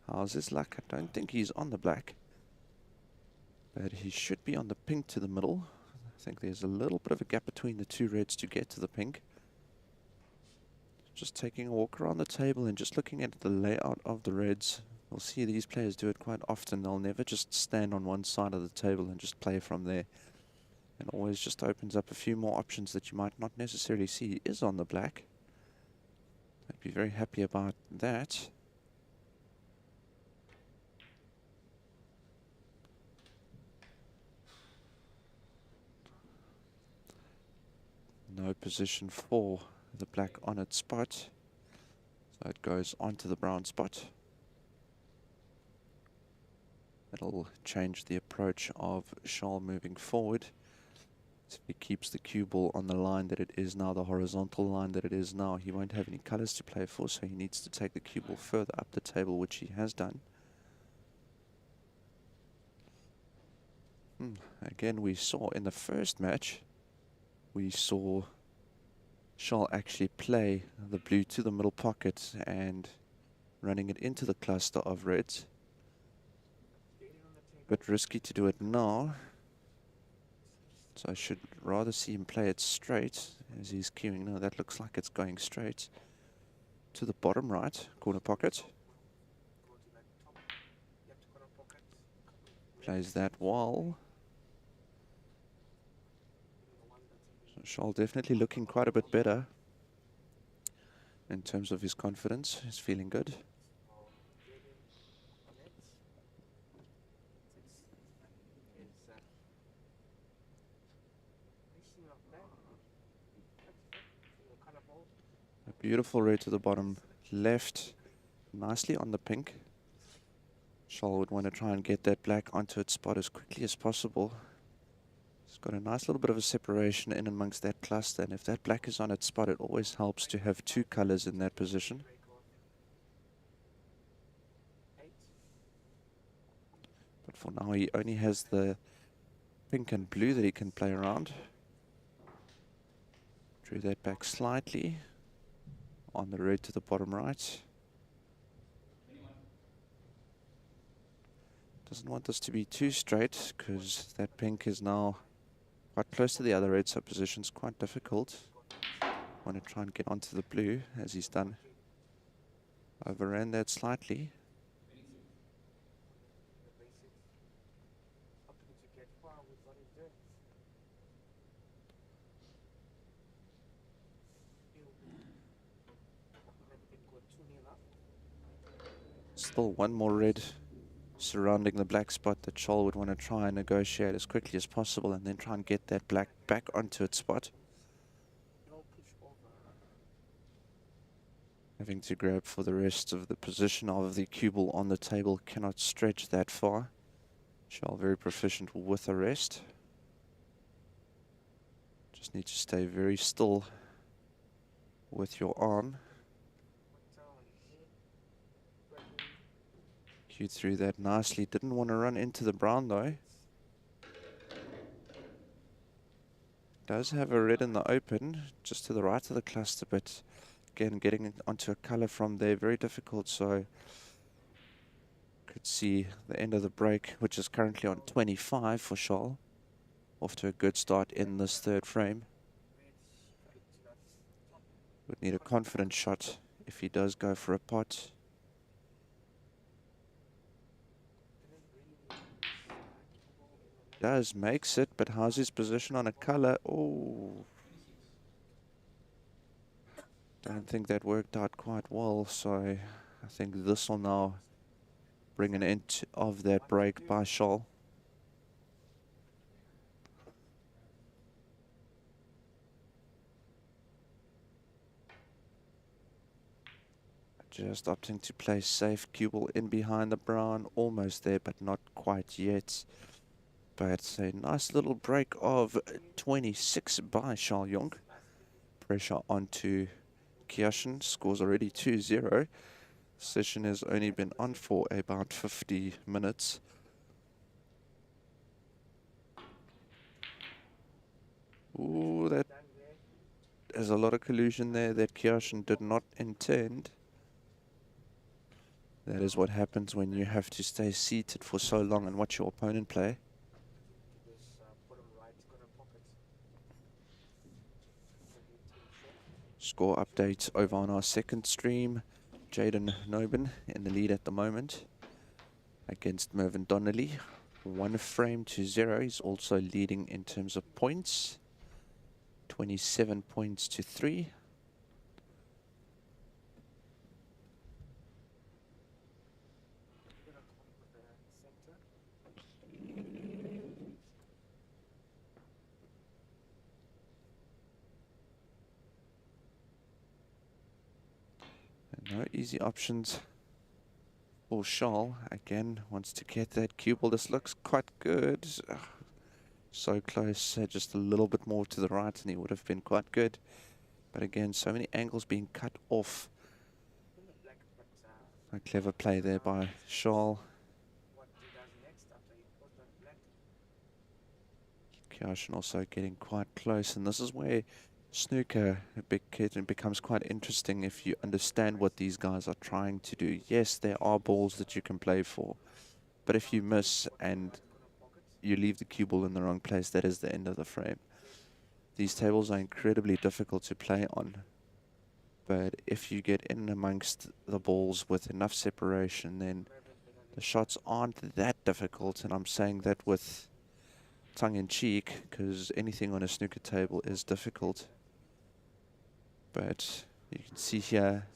How's his luck? I don't think he's on the black, but he should be on the pink to the middle. I think there's a little bit of a gap between the two reds to get to the pink. Just taking a walk around the table and just looking at the layout of the reds. We'll see these players do it quite often. They'll never just stand on one side of the table and just play from there. It always just opens up a few more options that you might not necessarily see. He is on the black. I'd be very happy about that. No position for the black on its spot. So it goes onto the brown spot. It'll change the approach of Charles moving forward. So if he keeps the cue ball on the line that it is now, the horizontal line that it is now, he won't have any colors to play for, so he needs to take the cue ball further up the table, which he has done. Again, we saw in the first match, we saw Charles actually play the blue to the middle pocket and running it into the cluster of reds. Bit risky to do it now. So I should rather see him play it straight as he's queuing. No, that looks like it's going straight to the bottom right corner pocket. Plays that wall. So Charles definitely looking quite a bit better in terms of his confidence. He's feeling good. A beautiful red to the bottom left, nicely on the pink. Charles would want to try and get that black onto its spot as quickly as possible. It's got a nice little bit of a separation in amongst that cluster, and if that black is on its spot, it always helps to have two colors in that position. But for now, he only has the pink and blue that he can play around. Drew that back slightly on the red to the bottom right. Doesn't want this to be too straight because that pink is now quite close to the other red, so position's quite difficult. Want to try and get onto the blue as he's done. Overran that slightly. Still one more red surrounding the black spot that Charles would want to try and negotiate as quickly as possible and then try and get that black back onto its spot. Having to grab for the rest of the position of the cue ball on the table, cannot stretch that far. Charles very proficient with a rest. Just need to stay very still with your arm. Cued through that nicely. Didn't want to run into the brown though. Does have a red in the open, just to the right of the cluster, but again, getting onto a color from there, very difficult. So could see the end of the break, which is currently on 25 for Charles. Off to a good start in this third frame. Would need a confident shot if he does go for a pot. Does makes it, but how's his position on a color? Oh, don't think that worked out quite well. So I think this will now bring an end of that break by Charles. Just opting to play safe. Cue ball in behind the brown, almost there, but not quite yet. But a nice little break of 26 by Charles Jonk. Pressure onto Kiyashin. Scores already 2-0. Session has only been on for about 50 minutes. Ooh, that there's a lot of collusion there that Kiyashin did not intend. That is what happens when you have to stay seated for so long and watch your opponent play. Score updates over on our second stream. Jaden Nobin in the lead at the moment against Mervyn Donnelly. 1-0. He's also leading in terms of points. 27 points to 3. No easy options for Charles. Again, wants to get that cue ball. This looks quite good. So close, just a little bit more to the right and he would have been quite good. But again, so many angles being cut off. A clever play there by Charles. Kiyashin also getting quite close, and this is where snooker becomes quite interesting if you understand what these guys are trying to do. Yes, there are balls that you can play for, but if you miss and you leave the cue ball in the wrong place, that is the end of the frame. These tables are incredibly difficult to play on, but if you get in amongst the balls with enough separation, then the shots aren't that difficult, and I'm saying that with tongue-in-cheek, because anything on a snooker table is difficult. But you can see here,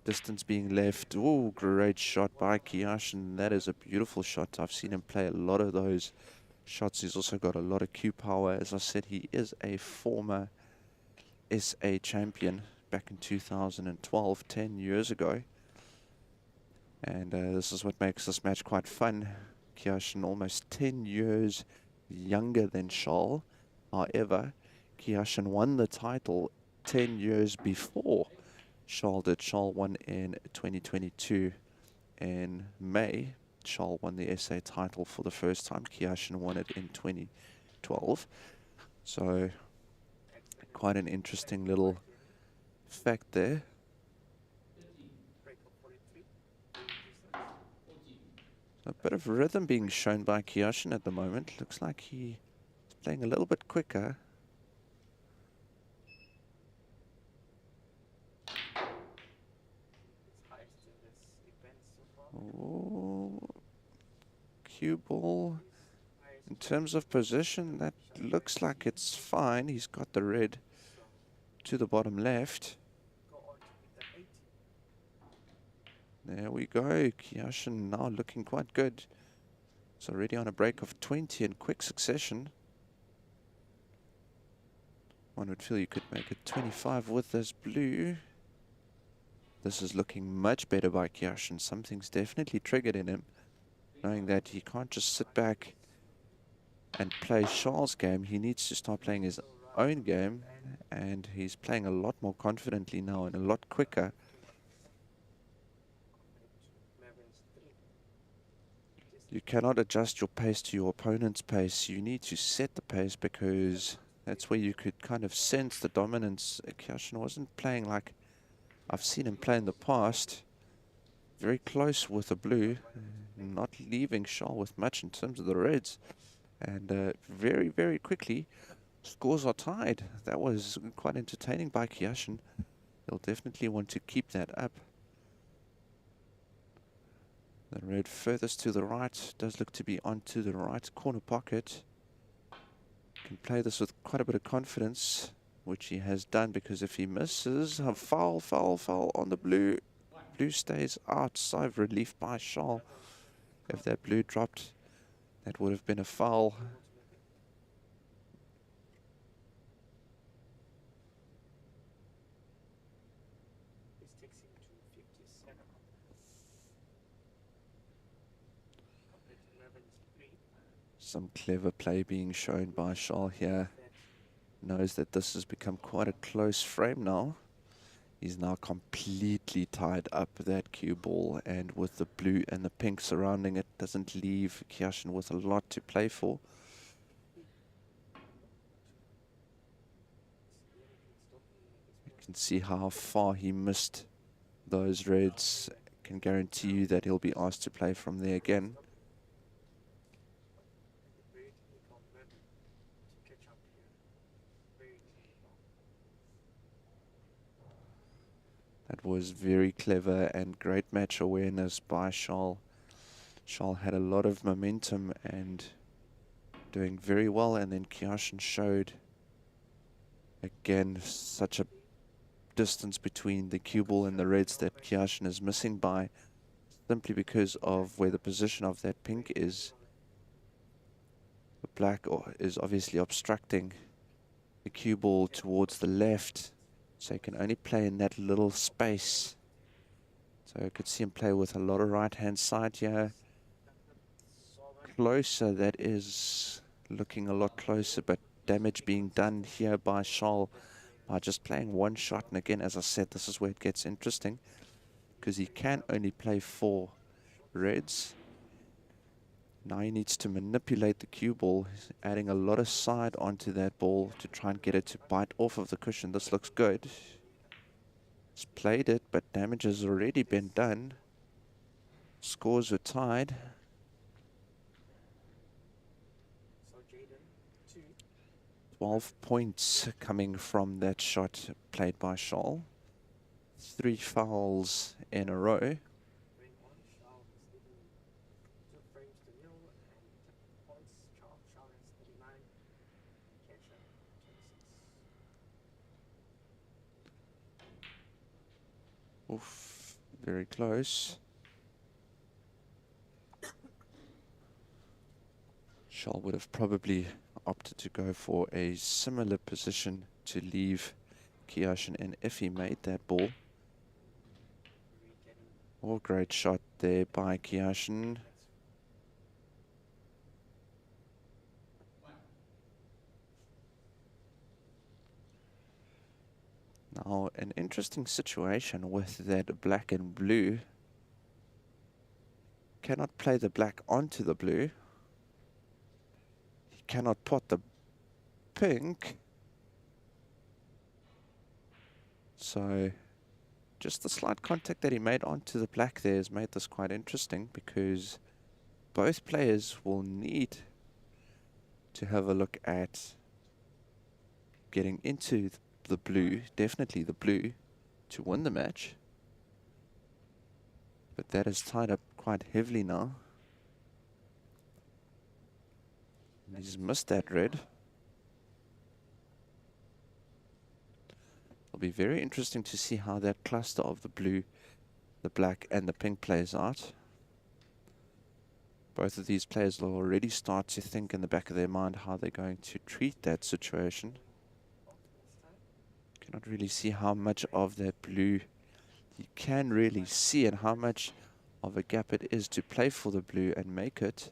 distance being left. Oh, great shot by Kiyashin. That is a beautiful shot. I've seen him play a lot of those shots. He's also got a lot of cue power. As I said, he is a former SA champion back in 2012, 10 years ago. And this is what makes this match quite fun. Kiyashin almost 10 years younger than Charles. However, Kiyashin won the title 10 years before Charles did. Charles won in 2022 in May. Charles won the SA title for the first time. Kiyashin won it in 2012. So quite an interesting little fact there. A bit of rhythm being shown by Kiyashin at the moment. Looks like he's playing a little bit quicker. Oh, cue ball. In terms of position, that looks like it's fine. He's got the red to the bottom left. There we go. Kiyashin now looking quite good. It's already on a break of 20 in quick succession. One would feel you could make it 25 with this blue. This is looking much better by Kiyashin. Something's definitely triggered in him, knowing that he can't just sit back and play Charles' game. He needs to start playing his own game, and he's playing a lot more confidently now and a lot quicker. You cannot adjust your pace to your opponent's pace. You need to set the pace, because that's where you could kind of sense the dominance. Kiyashin wasn't playing like I've seen him play in the past. Very close with the blue, not leaving Charles with much in terms of the reds. And very, very quickly, scores are tied. That was quite entertaining by Kiyashin. He'll definitely want to keep that up. The red furthest to the right does look to be onto the right corner pocket. Can play this with quite a bit of confidence, which he has done, because if he misses, a foul on the blue. Blue stays out. Sigh of relief by Charles. If that blue dropped, that would have been a foul. This takes him to 57. Compared to 11 is 3. Some clever play being shown by Charles here. Knows that this has become quite a close frame now. He's now completely tied up that cue ball, and with the blue and the pink surrounding it, doesn't leave Kyashin with a lot to play for. You can see how far he missed those reds. Can guarantee you that he'll be asked to play from there again. Very difficult level to catch up here. Very difficult. That was very clever and great match awareness by Charles. Charles had a lot of momentum and doing very well, and then Kyashin showed again such a distance between the cue ball and the reds that Kyashin is missing by, simply because of where the position of that pink is. The black is obviously obstructing the cue ball towards the left, so he can only play in that little space. So I could see him play with a lot of right hand side here. Closer, that is looking a lot closer, but damage being done here by Charles by just playing one shot. And again, as I said, this is where it gets interesting, because he can only play 4 reds. Now he needs to manipulate the cue ball. He's adding a lot of side onto that ball to try and get it to bite off of the cushion. This looks good. He's played it, but damage has already been done. Scores are tied. So Jaden, 2. 12 points coming from that shot played by Charles. 3 fouls in a row. Frame 1, Charles is leading 2 frames to 0, and points, Charles is 39, Kesha 26. Oof, very close. Charles would have probably opted to go for a similar position to leave Kyashin in if he made that ball. Oh, great shot there by Kyashin. Now, an interesting situation with that black and blue. Cannot play the black onto the blue. He cannot pot the pink. So, just the slight contact that he made onto the black there has made this quite interesting, because both players will need to have a look at getting into the blue, definitely the blue, to win the match. But that is tied up quite heavily now. And he's missed that red. It'll be very interesting to see how that cluster of the blue, the black and the pink plays out. Both of these players will already start to think in the back of their mind how they're going to treat that situation. Cannot really see how much of that blue you can really see, and how much of a gap it is to play for the blue and make it.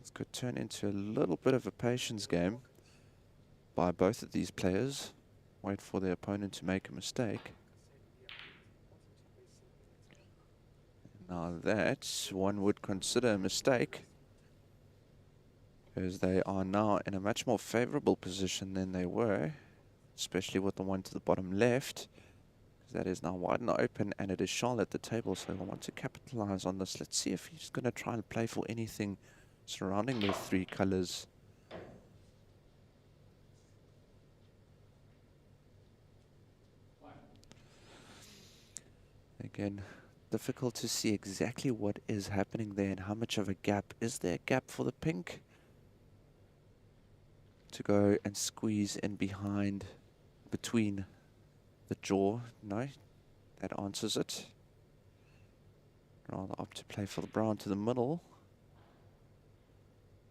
This could turn into a little bit of a patience game by both of these players. Wait for their opponent to make a mistake. Now that one would consider a mistake, because they are now in a much more favorable position than they were, especially with the one to the bottom left. That is now wide and open, and it is Charles at the table, so he'll want to capitalize on this. Let's see if he's going to try and play for anything surrounding the 3 colors. Again, difficult to see exactly what is happening there and how much of a gap. Is there a gap for the pink to go and squeeze in behind, between the jaw? No, that answers it. Rather opt to play for the brown to the middle.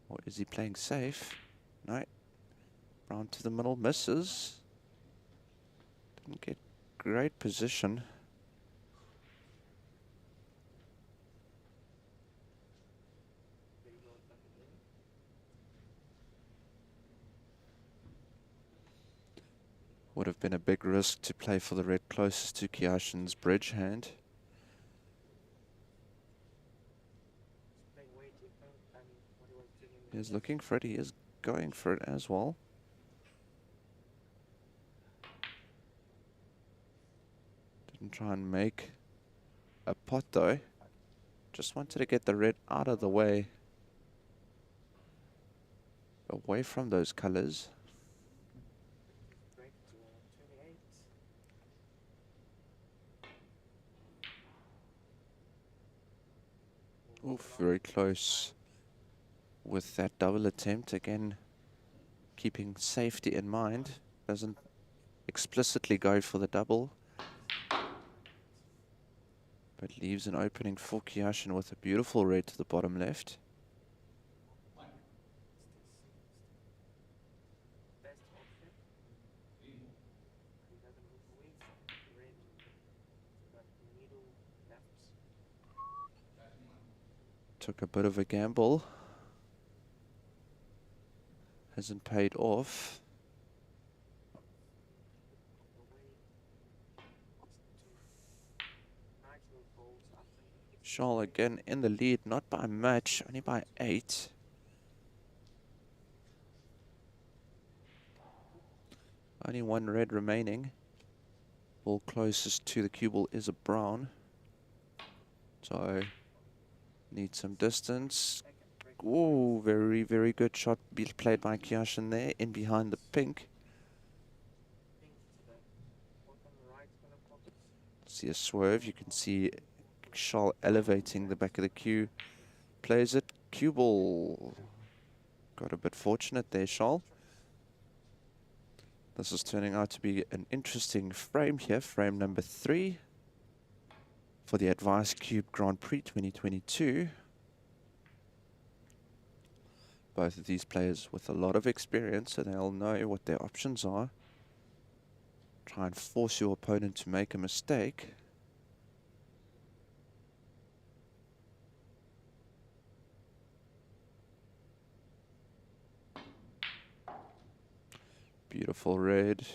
Or is he playing safe? No. Brown to the middle, misses. Didn't get great position. Would have been a big risk to play for the red closest to Kiashin's bridge hand. He's looking for it. He is going for it as well. Didn't try and make a pot though. Just wanted to get the red out of the way. Away from those colors. Oof, very close with that double attempt. Again, keeping safety in mind. Doesn't explicitly go for the double, but leaves an opening for Kiashin with a beautiful red to the bottom left. Took a bit of a gamble. Hasn't paid off. Charles again in the lead, not by much, only by 8. Only one red remaining. Ball closest to the cue ball is a brown. So, need some distance. Ooh, very, very good shot played by Kiashin there, in behind the pink. See a swerve, you can see Charles elevating the back of the cue. Plays it, cue ball. Got a bit fortunate there, Charles. This is turning out to be an interesting frame here, frame number 3 for the Advice Cube Grand Prix 2022. Both of these players with a lot of experience, so they'll know what their options are. Try and force your opponent to make a mistake. Beautiful red.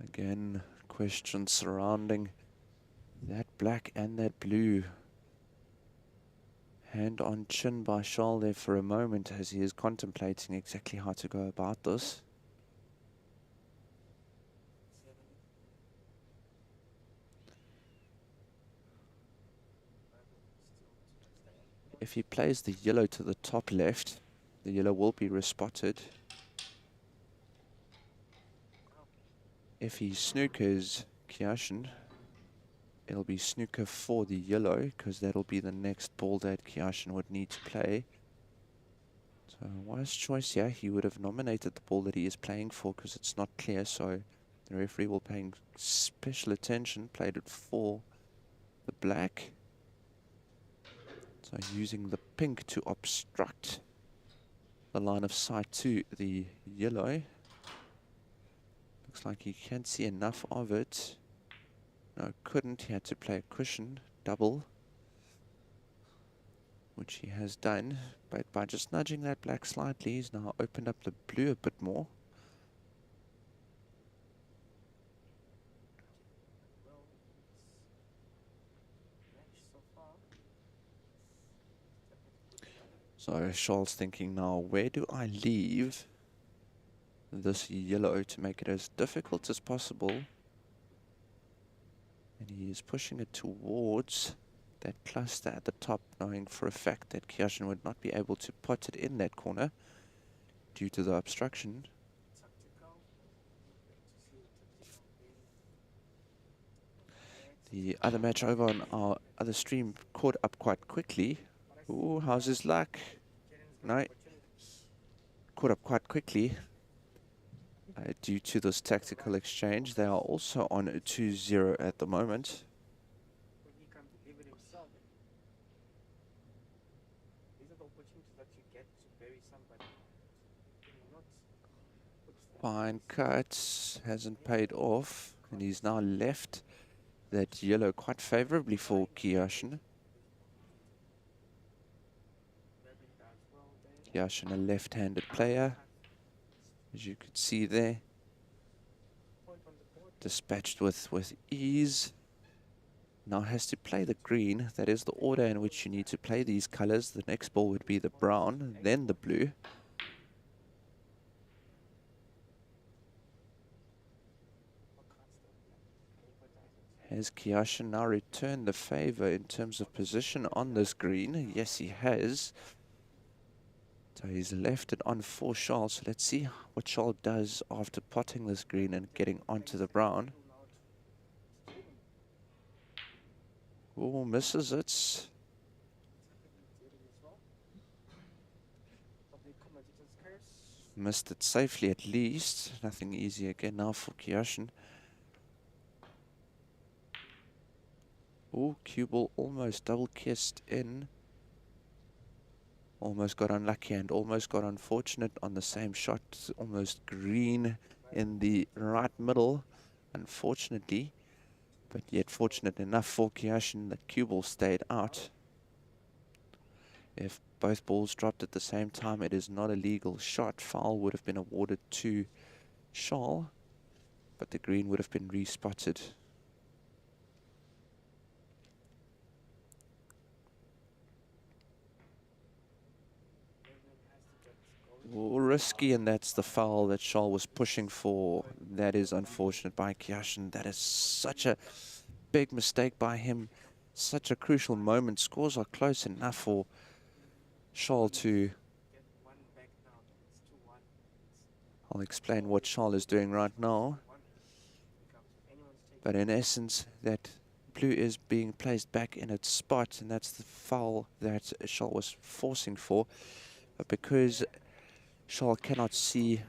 Again, questions surrounding that black and that blue. Hand on chin by Charles there for a moment as he is contemplating exactly how to go about this. If he plays the yellow to the top left, the yellow will be respotted. If he snookers Kiashin, it'll be snooker for the yellow, because that'll be the next ball that Kiashin would need to play. So wise choice here. He would have nominated the ball that he is playing for because it's not clear, so the referee will pay special attention. Played it for the black. So using the pink to obstruct the line of sight to the yellow. Looks like he can't see enough of it. No, couldn't. He had to play a cushion, double, which he has done. But by just nudging that black slightly, he's now opened up the blue a bit more. So Charles thinking now, where do I leave this yellow to make it as difficult as possible? And he is pushing it towards that cluster at the top, knowing for a fact that Kiashin would not be able to pot it in that corner. due to the obstruction. Tactical. To see the tactical game. The other match over on our other stream caught up quite quickly. Ooh, how's his luck? No, caught up quite quickly due to this tactical exchange. They are also on 2-0 at the moment. When he can deliver himself. These are the opportunities that you get to bury somebody. Not put Fine cut, hasn't paid off, and he's now left that yellow quite favorably for Kiyashin. Kiyashin, a left-handed player, as you could see there. Dispatched with ease. Now has to play the green. That is the order in which you need to play these colors. The next ball would be the brown, then the blue. Has Kiyashin now returned the favor in terms of position on this green? Yes, he has. So he's left it on for Charles. So let's see what Charles does after potting this green and getting onto the brown. Oh, misses it. Missed it safely at least. Nothing easy again now for Kiyashin. Oh, cue ball almost double kissed in. Almost got unlucky and almost got unfortunate on the same shot. Almost green in the right middle, unfortunately. But yet fortunate enough for Kiyashin, the cue ball stayed out. If both balls dropped at the same time, it is not a legal shot. Foul would have been awarded to Charles, but the green would have been respotted. Oh, risky, and that's the foul that Charles was pushing for. That is unfortunate by Kiyashin. That is such a big mistake by him. Such a crucial moment. Scores are close enough for Charles to... I'll explain what Charles is doing right now. But in essence, that blue is being placed back in its spot, and that's the foul that Charles was forcing for. But because Charles cannot see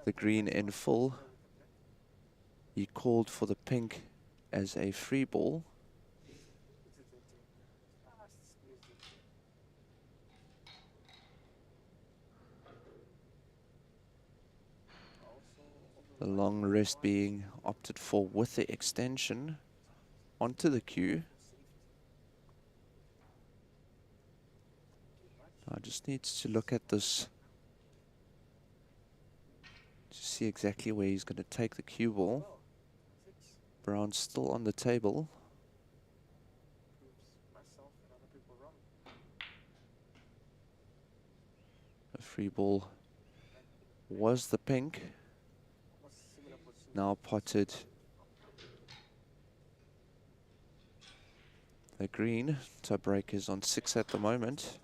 the green in full, he called for the pink as a free ball. The long rest being opted for with the extension onto the cue. I just need to look at this to see exactly where he's going to take the cue ball. Brown's still on the table. The free ball was the pink. Now potted the green. Tiebreak is on 6 at the moment.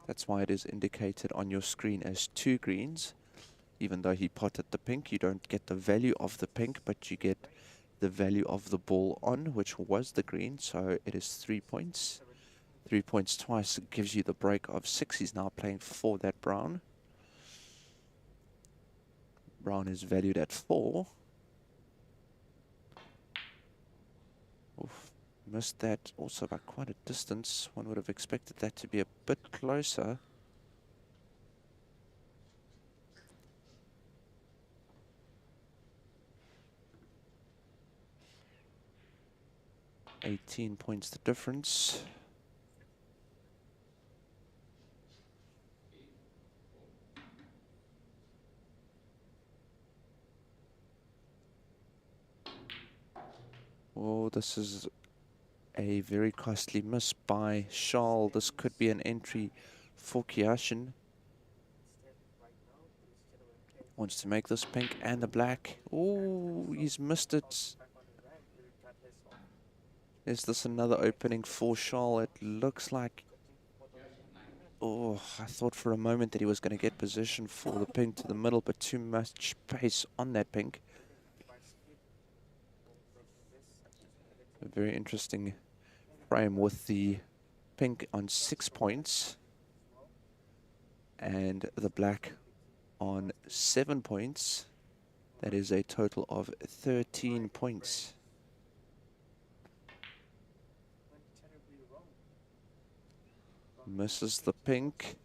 That's why it is indicated on your screen as 2 greens. Even though he potted the pink, you don't get the value of the pink, but you get the value of the ball on, which was the green. So it is 3 points. 3 points twice gives you the break of 6. He's now playing for that brown. Brown is valued at 4. Oof, missed that also by quite a distance. One would have expected that to be a bit closer. $18 points the difference. Oh, this is a very costly miss by Charles. This could be an entry for Kiyashin. Wants to make this pink and the black. Oh, he's missed it. Is this another opening for Charles? It looks like Oh, I thought for a moment that he was going to get position for the pink to the middle, but too much pace on that pink. A very interesting frame with the pink on 6 points and the black on 7 points. That is a total of 13 points. Misses the pink.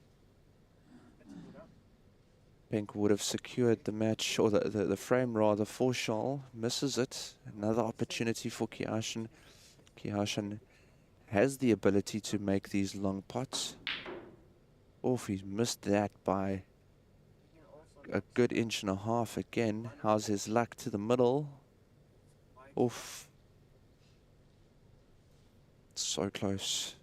Pink would have secured the match, or the frame rather, for Charles. Misses it. Another opportunity for Kiashan. Kiashan has the ability to make these long pots. Oof, he's missed that by a good inch and a half again. How's his luck to the middle? Oof. So close.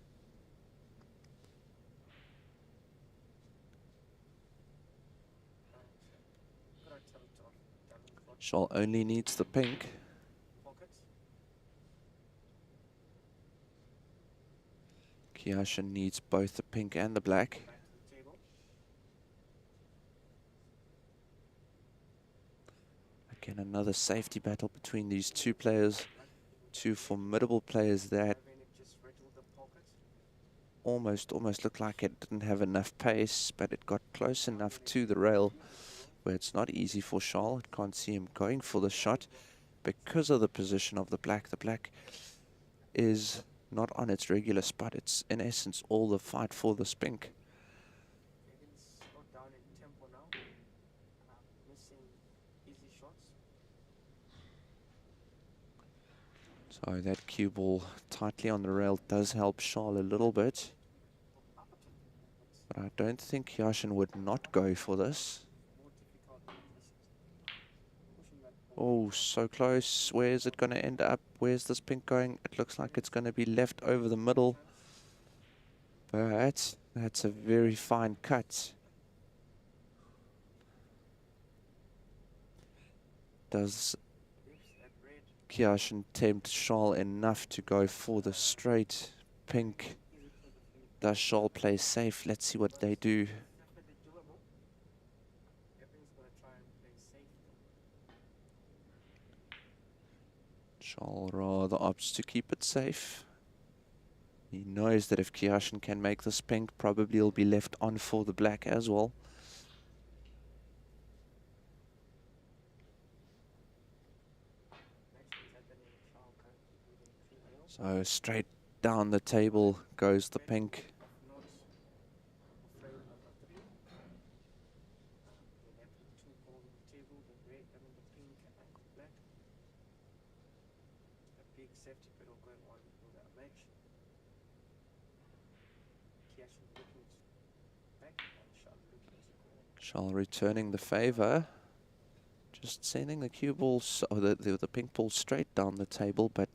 Charles only needs the pink. Kiashan needs both the pink and the black. Again, another safety battle between these two players. Two formidable players that almost looked like it didn't have enough pace, but it got close enough to the rail where it's not easy for Charles. It can't see him going for the shot because of the position of the black. The black is not on its regular spot. It's in essence all the fight for the pink. So that cue ball tightly on the rail does help Charles a little bit. But I don't think Kiashan would not go for this. Oh, so close. Where is it going to end up? Where's this pink going? It looks like it's going to be left over the middle. But that's a very fine cut. Does Kiashan tempt Charles enough to go for the straight pink? Does Charles play safe? Let's see what they do. Charles rather opts to keep it safe. He knows that if Kiashan can make this pink, probably he'll be left on for the black as well. So straight down the table goes the pink. Charles returning the favor. Just sending the cue ball, or the pink ball straight down the table, but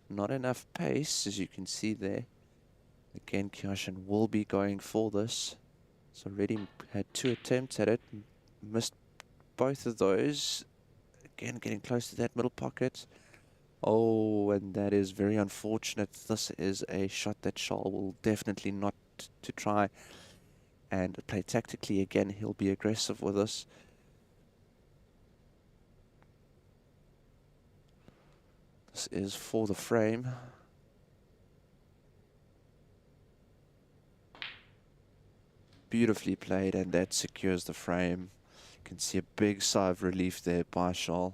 not enough pace, as you can see there. Again, Kiashan will be going for this. So already had 2 attempts at it, missed both of those. Again, getting close to that middle pocket. Oh, and that is very unfortunate. This is a shot that Charles will definitely not to try and play tactically again. He'll be aggressive with us. This is for the frame. Beautifully played, and that secures the frame. You can see a big sigh of relief there by Charles.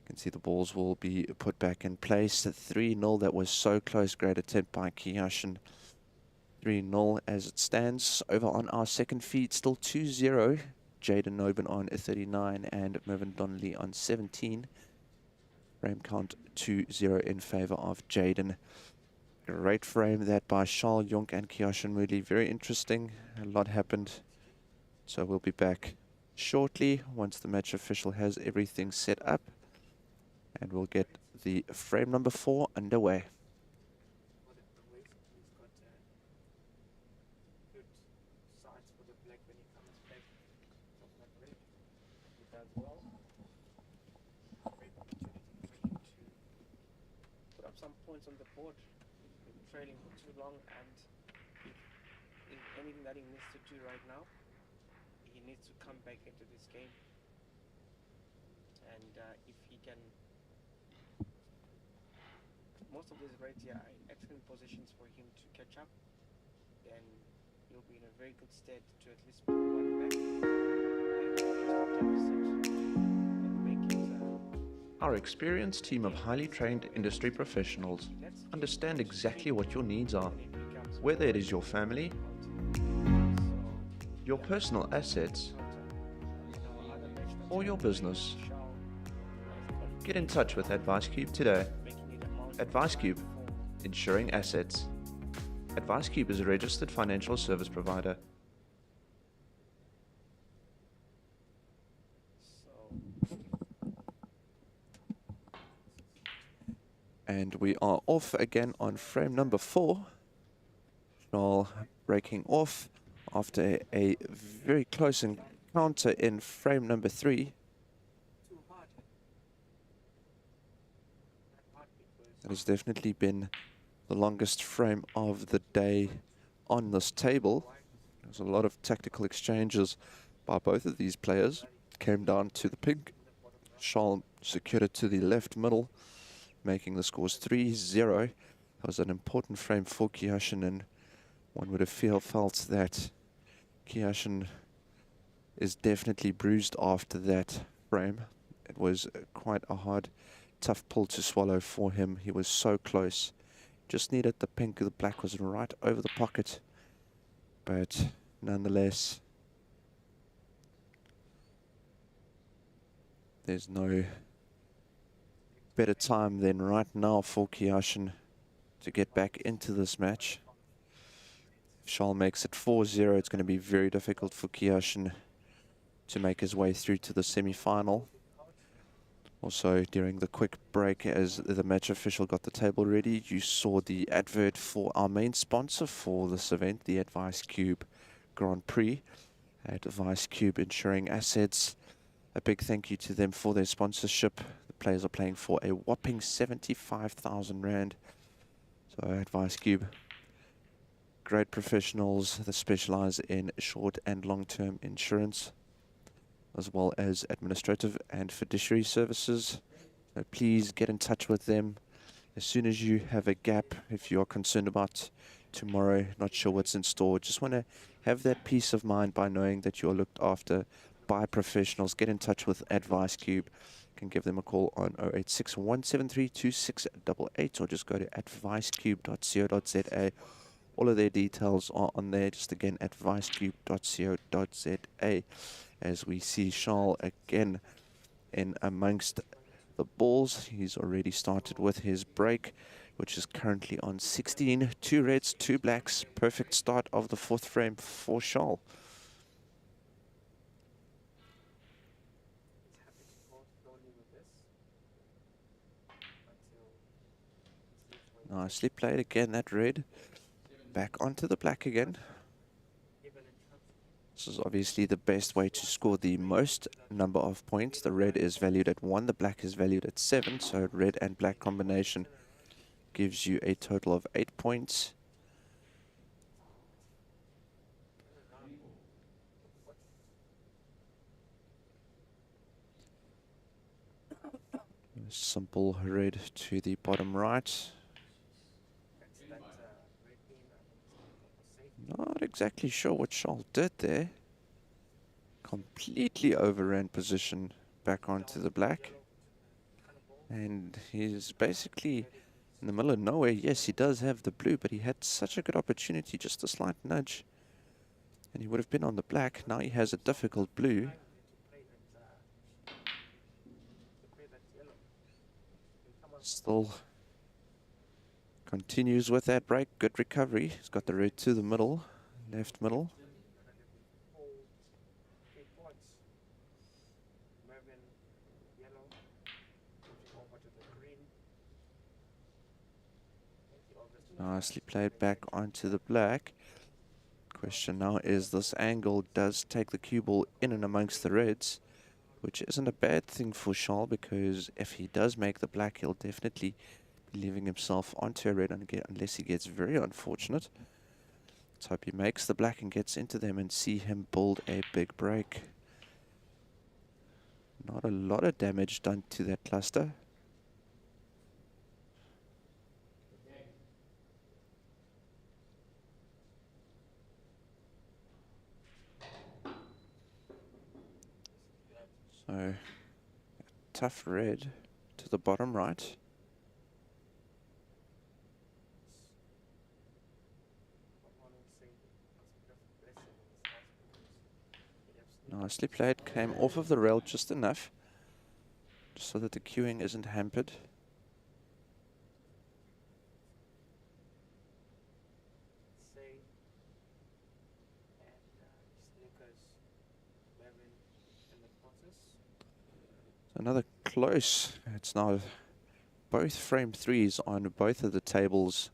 You can see the balls will be put back in place. At 3-0, that was so close. Great attempt by Kiashan. 3-0 as it stands. Over on our second feed, still 2-0. Jaden Nobin on 39 and Mervyn Donnelly on 17. Frame count 2-0 in favor of Jaden. Great frame that by Charles Jonk and Kiashan Moodley. Very interesting. A lot happened. So we'll be back shortly once the match official has everything set up. And we'll get the frame number 4 underway. Some points on the board. Been trailing for too long, and anything that he needs to do right now, he needs to come back into this game. And if he can, most of these reds here are in excellent positions for him to catch up, then he'll be in a very good stead to at least put one back and reduce the deficit and make it. Our experienced team of highly trained industry professionals understand exactly what your needs are, whether it is your family, your personal assets, or your business. Get in touch with AdviceCube today. AdviceCube, insuring assets. AdviceCube is a registered financial service provider. And we are off again on frame number 4. Charles breaking off after a very close encounter in frame number 3. Too hard. That has definitely been the longest frame of the day on this table. There's a lot of tactical exchanges by both of these players. Came down to the pink. Charles secured it to the left middle, making the scores 3-0. That was an important frame for Kiyashin, and one would have felt that Kiyashin is definitely bruised after that frame. It was quite a hard, tough pull to swallow for him. He was so close. Just needed the pink. The black was right over the pocket. But nonetheless, there's no better time than right now for Kiyashin to get back into this match. If Charles makes it 4-0, it's going to be very difficult for Kiyashin to make his way through to the semi-final. Also, during the quick break, as the match official got the table ready, you saw the advert for our main sponsor for this event, the AdviceCube Grand Prix. AdviceCube Insuring Assets. A big thank you to them for their sponsorship. The players are playing for a whopping 75,000 Rand. So AdviceCube, great professionals that specialize in short and long-term insurance, as well as administrative and fiduciary services. So please get in touch with them as soon as you have a gap. If you are concerned about tomorrow, not sure what's in store, just want to have that peace of mind by knowing that you're looked after by professionals. Get in touch with AdviceCube. You can give them a call on 086 173 2688 or just go to advicecube.co.za. All of their details are on there. Just again, advicecube.co.za. As we see Charles again in amongst the balls. He's already started with his break, which is currently on 16. 2 reds, 2 blacks. Perfect start of the 4th frame for Charles. He's happy to go slowly with this until Nicely played again, that red. Back onto the black again. This is obviously the best way to score the most number of points. The red is valued at 1, the black is valued at 7. So red and black combination gives you a total of 8 points. Simple red to the bottom right. Not exactly sure what Charles did there. Completely overran position back onto the black. And he's basically in the middle of nowhere. Yes, he does have the blue, but he had such a good opportunity, just a slight nudge, and he would have been on the black. Now he has a difficult blue. Still continues with that break. Good recovery. He's got the red to the middle, left middle. Nicely played back onto the black. Question now is, this angle does take the cue ball in and amongst the reds, which isn't a bad thing for Charles, because if he does make the black, he'll definitely be leaving himself onto a red unless he gets very unfortunate. Let's hope he makes the black and gets into them and see him build a big break. Not a lot of damage done to that cluster. So, tough red to the bottom right. Nicely played, came off of the rail just enough, just so that the queuing isn't hampered. Another close. It's now both frame threes on both of the tables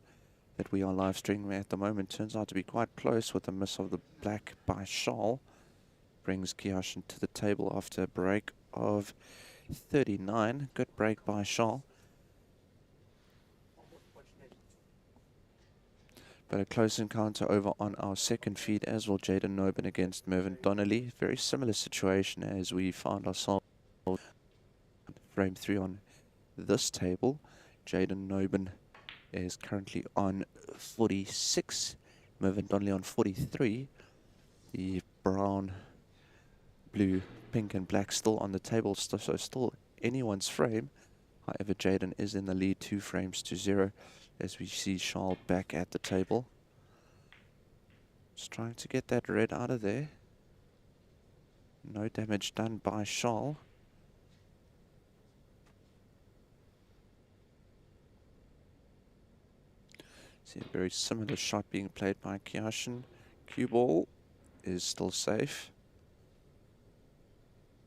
that we are live streaming at the moment. Turns out to be quite close with a miss of the black by Charles. Brings Kiyashin to the table after a break of 39. Good break by Charles. But a close encounter over on our second feed as well. Jaden Nobin against Mervyn Donnelly. Very similar situation as we found ourselves frame 3 on this table. Jaden Nobin is currently on 46. Mervyn Donnelly on 43. The brown, blue, pink and black still on the table, so still anyone's frame. However, Jaden is in the lead 2 frames to 0 as we see Charles back at the table. Just trying to get that red out of there. No damage done by Charles. See a very similar shot being played by Kiyashin. Cue ball is still safe.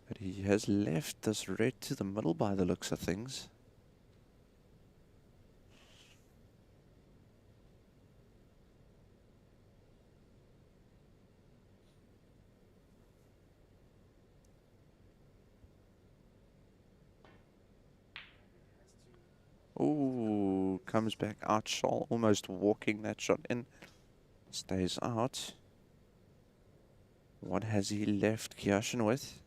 But he has left this red to the middle by the looks of things. Ooh, comes back out. Charles almost walking that shot in. Stays out. What has he left Kiyashin with?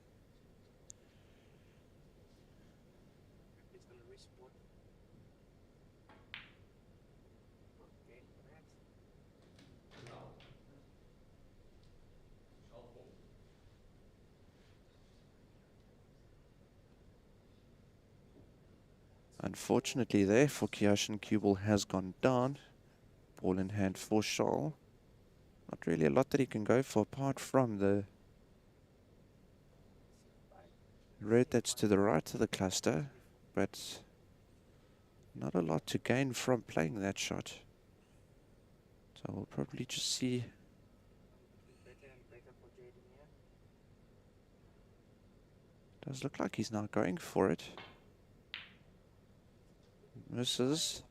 Unfortunately there for Kiyashin, cue ball has gone down. Ball in hand for Charles. Not really a lot that he can go for apart from the red that's to the right of the cluster, but not a lot to gain from playing that shot. So we'll probably just see. Does look like he's now going for it. Misses.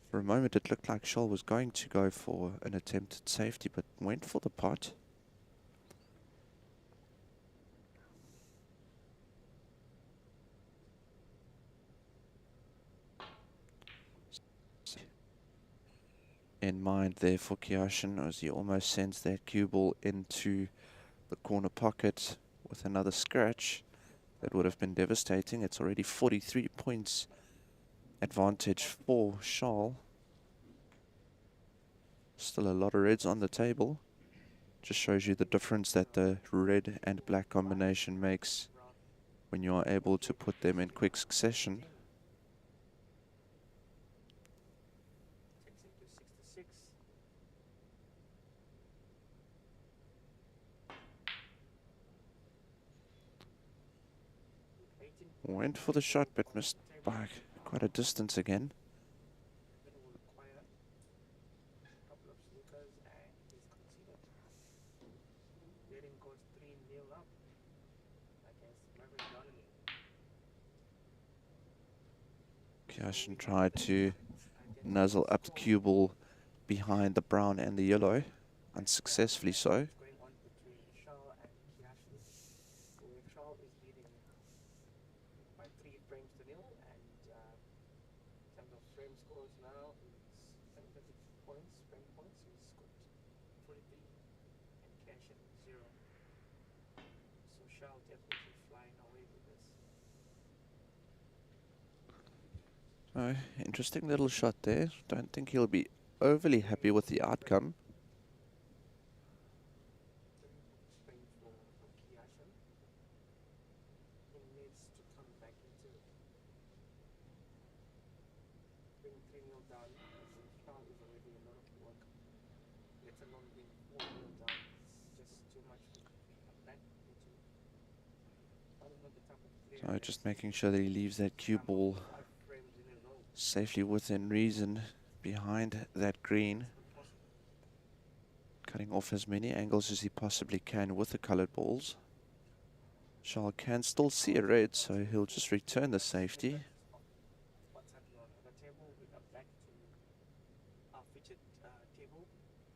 For a moment it looked like Charles was going to go for an attempt at safety, but went for the pot. In mind there for Kiyashin as he almost sends that cue ball into the corner pocket with another scratch. That would have been devastating. It's already 43 points advantage for Charles. Still a lot of reds on the table. Just shows you the difference that the red and black combination makes when you are able to put them in quick succession. Went for the shot but missed by quite a distance again. Kiyashin tried to nuzzle up the cue ball behind the brown and the yellow, unsuccessfully so. 0. So Shao definitely flying away with this. Oh, interesting little shot there. Don't think he'll be overly happy with the outcome. Playing for Kiyashin. He needs to come back into it. Being 3-0 down, Shao is already a lot of work. Let alone being 4-0 down. It's just too much to come back into. I don't know the type of player. So just making sure that he leaves that cue ball 5 frames in a row. safely within reason behind that green. Cutting off as many angles as he possibly can with the colored balls. Charles can still see a red, so he'll just return the safety. What's happening on the table? We are back to our featured table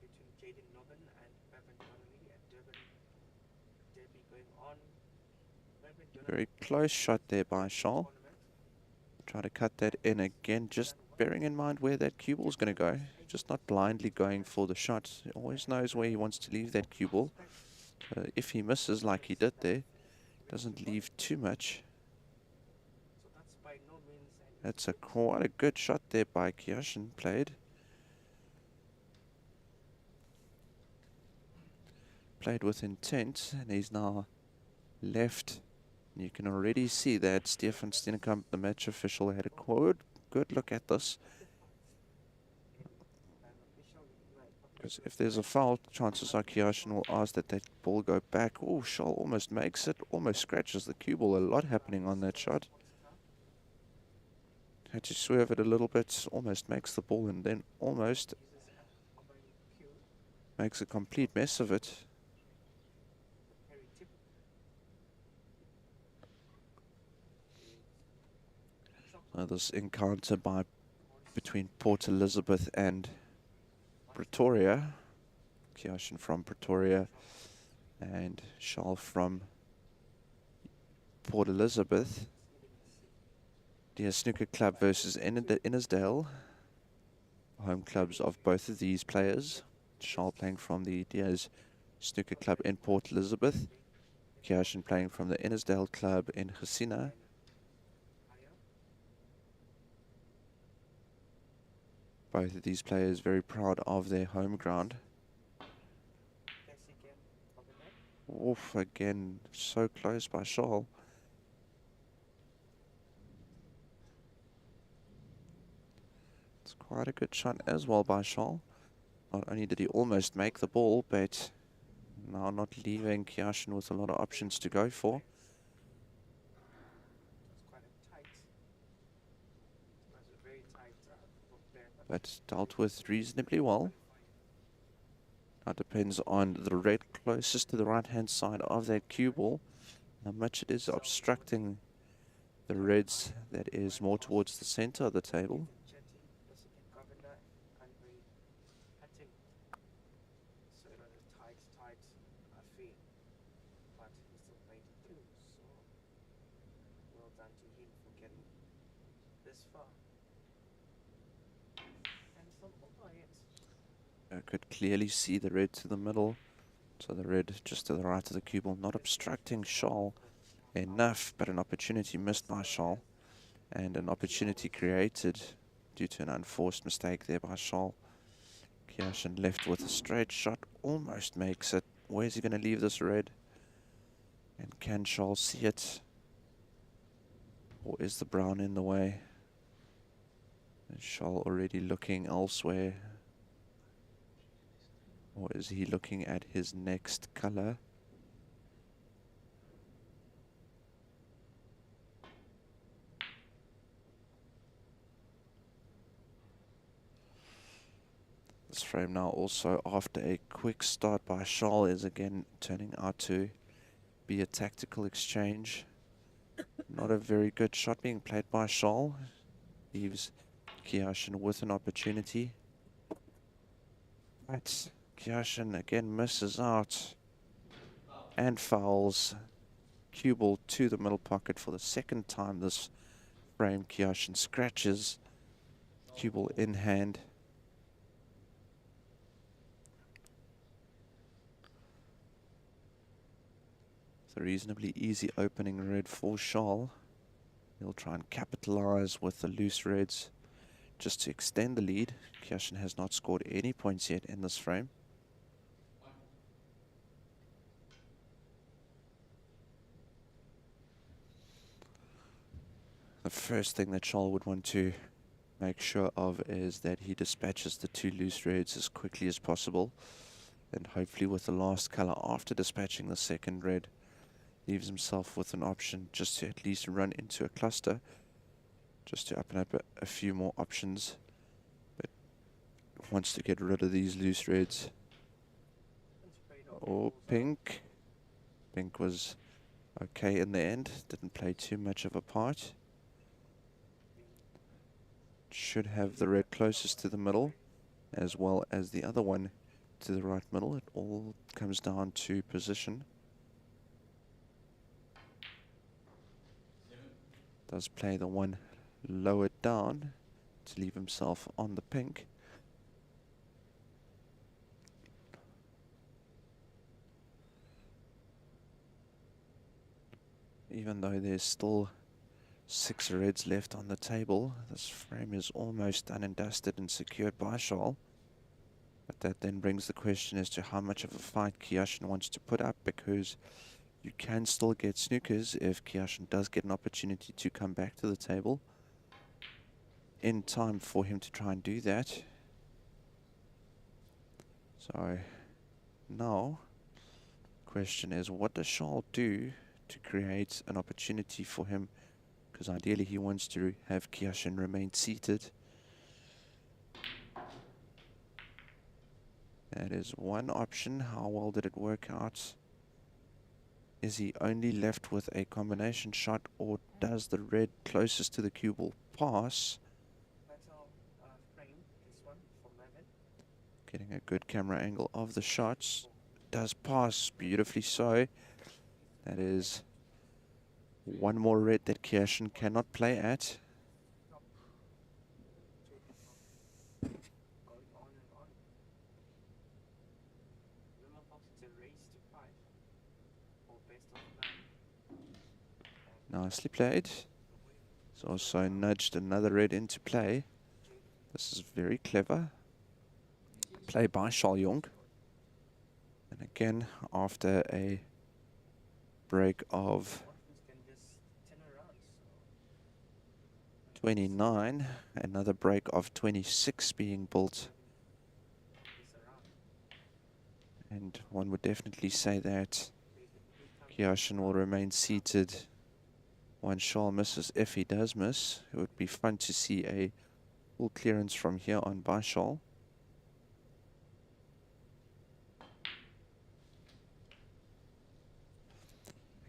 between Jaden Nobbin and Bevan Donnelly and Durban Derby going on. Bevan Donnelly Very close shot there by Charles. tournament. Try to cut that in again, just bearing in mind where that cue ball is going to go. Just not blindly going for the shot. He always knows where he wants to leave that cue ball. If he misses like he did there, doesn't leave too much. So that's by no means an That's quite a good shot there by Kiyashin played. Played with intent, and he's now left. You can already see that Stefan Steenkamp, the match official, had a good look at this. Because if there's a foul, chances are Kiyashin will ask that that ball go back. Oh, Shaw almost makes it, almost scratches the cue ball. A lot happening on that shot. Had to swerve it a little bit, almost makes the ball, and then almost makes a complete mess of it. This encounter between Port Elizabeth and Pretoria. Kiyashin from Pretoria and Charles from Port Elizabeth. The Snooker Club versus Innisdale. Home clubs of both of these players. Charles playing from the Diaz Snooker Club in Port Elizabeth. Kiyashin playing from the Innisdale Club in Gesina. Both of these players very proud of their home ground. Oof, again, so close by Charles. It's quite a good shot as well by Charles. Not only did he almost make the ball, but now not leaving Kiyashin with a lot of options to go for. But dealt with reasonably well. Now depends on the red closest to the right-hand side of that cue ball. How much it is obstructing the reds that is more towards the center of the table. I could clearly see the red to the middle. So the red just to the right of the cue ball, not obstructing Charles enough, but an opportunity missed by Charles. And an opportunity created due to an unforced mistake there by Charles. Kiyashin left with a straight shot, almost makes it. Where's he going to leave this red? And can Charles see it? Or is the brown in the way? And Charles already looking elsewhere. Or is he looking at his next color? This frame now also, after a quick start by Charles, is again turning out to be a tactical exchange. Not a very good shot being played by Charles. Leaves Kiyashin with an opportunity. But Kiyashin again misses out and fouls. Cue ball to the middle pocket for the second time this frame. Kiyashin scratches. Cue ball in hand. It's a reasonably easy opening red for Charles. He'll try and capitalize with the loose reds just to extend the lead. Kiyoshin has not scored any points yet in this frame. The first thing that Charles would want to make sure of is that he dispatches the two loose reds as quickly as possible, and hopefully with the last color after dispatching the second red leaves himself with an option just to at least run into a cluster, just to open up a few more options, but wants to get rid of these loose reds. Or pink. Pink was okay in the end, didn't play too much of a part. Should have the red closest to the middle as well as the other one to the right middle. It all comes down to position. Does play the one lower down to leave himself on the pink. Even though there's still 6 reds left on the table, this frame is almost done and dusted and secured by Charles. But that then brings the question as to how much of a fight Kiyoshin wants to put up, because you can still get snookers if Kiyoshin does get an opportunity to come back to the table in time for him to try and do that. So now, question is, what does Charles do to create an opportunity for him? Because ideally he wants to have Kiyoshin remain seated. That is one option. How well did it work out? Is he only left with a combination shot, or does the red closest to the cue ball pass? Frame, this one for Mehmet. Getting a good camera angle of the shots. Does pass beautifully so. That is one more red that Kiyoshin cannot play at. Going on and on. Remember, Fox, it's a race to 5 or best of 9. Nicely played. He's also nudged another red into play. This is very clever play by Charles Jonk. And again, after a break of 29, another break of 26 being built. And one would definitely say that Kiyoshin will remain seated once Charles misses. If he does miss, it would be fun to see a full clearance from here on by Charles.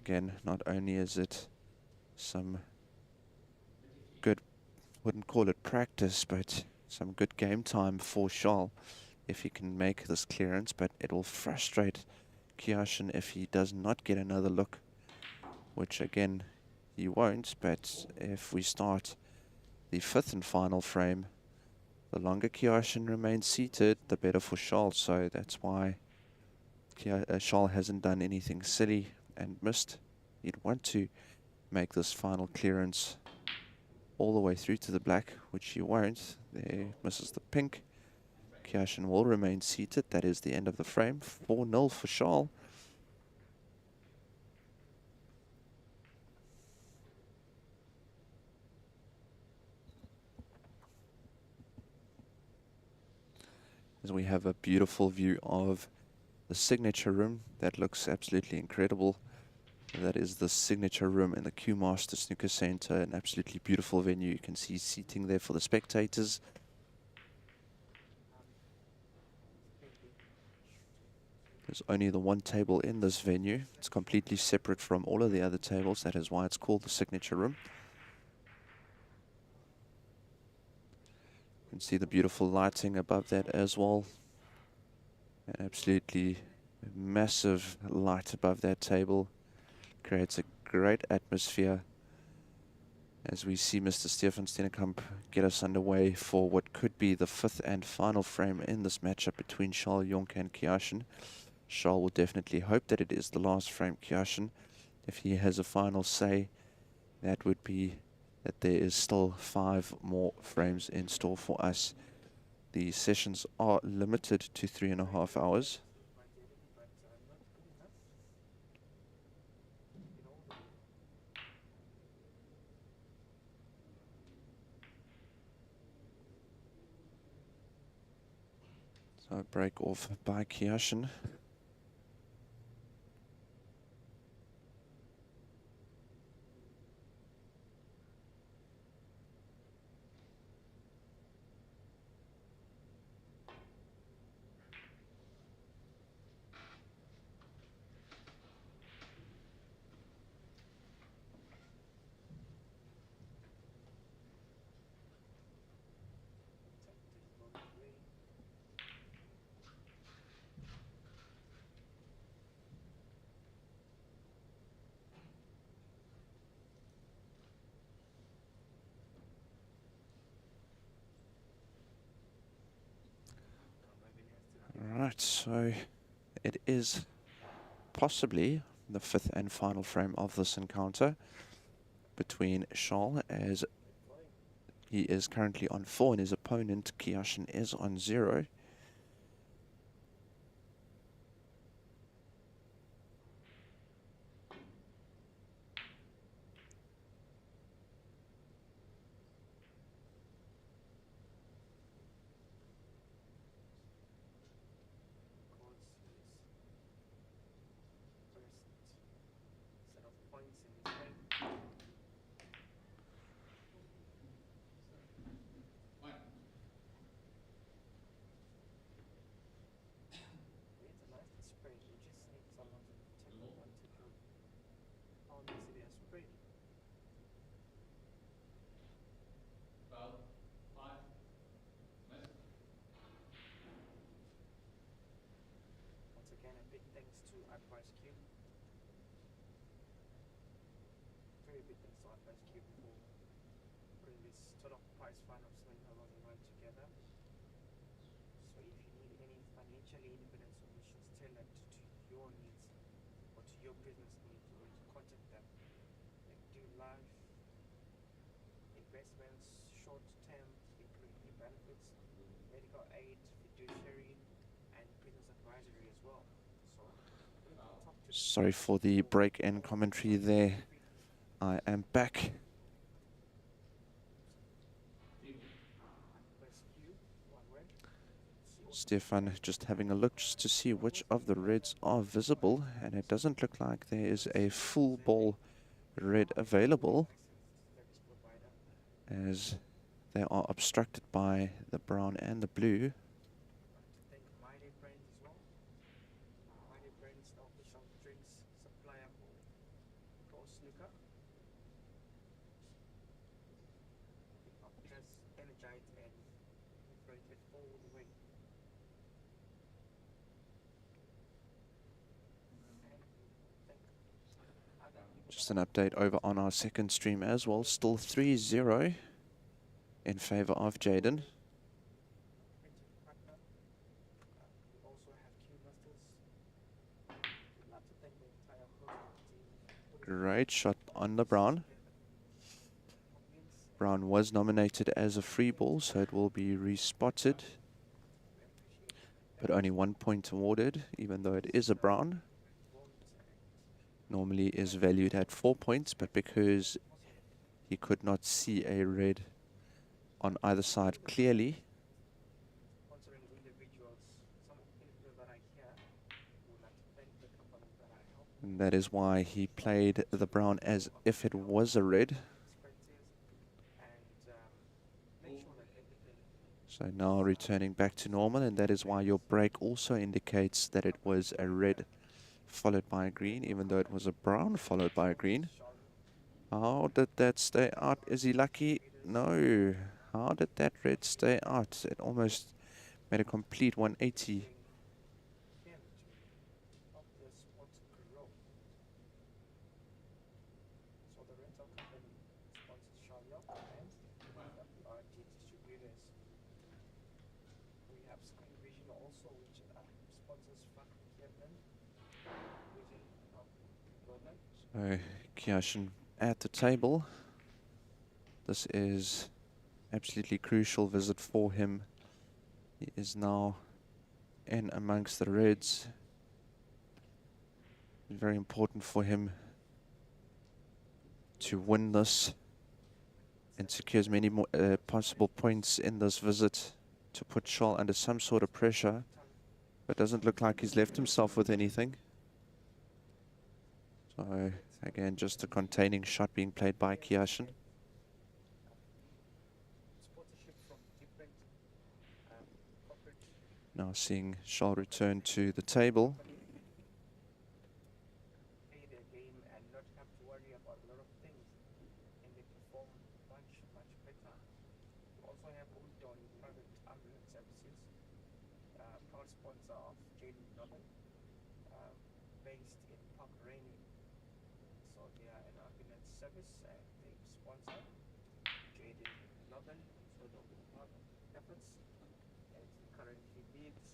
Again, not only is it some good, wouldn't call it practice, but some good game time for Charles if he can make this clearance, but it will frustrate Kiyoshin if he does not get another look, which again he won't. But if we start the 5th and final frame, the longer Kiyoshin remains seated, the better for Charles. So that's why Charles hasn't done anything silly and missed. He'd want to make this final clearance all the way through to the black, which he won't. There misses the pink. Kiyoshin will remain seated. That is the end of the frame. 4-0 for Charles. As we have a beautiful view of the signature room that looks absolutely incredible. That is the signature room in the Q Master Snooker Center, an absolutely beautiful venue. You can see seating there for the spectators. There's only the one table in this venue. It's completely separate from all of the other tables. That is why it's called the signature room. You can see the beautiful lighting above that as well. An absolutely massive light above that table. Creates a great atmosphere as we see Mr. Stefan Steenekamp get us underway for what could be the 5th and final frame in this matchup between Charles Jonk and Kiyoshin. Charles will definitely hope that it is the last frame. Kiyoshin if he has a final say, that would be that there is still 5 more frames in store for us. The sessions are limited to 3.5 hours. So a break off by Kyashin. Right, so it is possibly the 5th and final frame of this encounter between Charles, as he is currently on 4 and his opponent Kyashin is on 0. Sorry for the break in commentary there. I am back. Stefan just having a look just to see which of the reds are visible, and it doesn't look like there is a full ball red available, as they are obstructed by the brown and the blue. Just an update over on our second stream as well. Still 3-0 in favor of Jaden. Great shot on the brown. Brown was nominated as a free ball, so it will be respotted. But only 1 point awarded, even though it is a brown. Normally is valued at 4 points, but because he could not see a red on either side clearly, and that is why he played the brown as if it was a red. So now returning back to normal, and that is why your break also indicates that it was a red followed by a green, even though it was a brown followed by a green. How did that stay out? Is he lucky? No. How did that red stay out? It almost made a complete 180. So Kiashin at the table. This is absolutely crucial visit for him. He is now in amongst the reds. Very important for him to win this and secure as many more possible points in this visit to put Charles under some sort of pressure. But doesn't look like he's left himself with anything. So again, just a containing shot being played by Kiashin. Now seeing Charles return to the table. Play their game and not have to worry about a lot of things, and they perform much better. We also have Udon Private Ambulance Services, proud sponsor of Jaden Noble, based in Park Rainy. So they are an ambulance service and they sponsor Jaden Noble, so they'll be part of efforts. And he currently leads.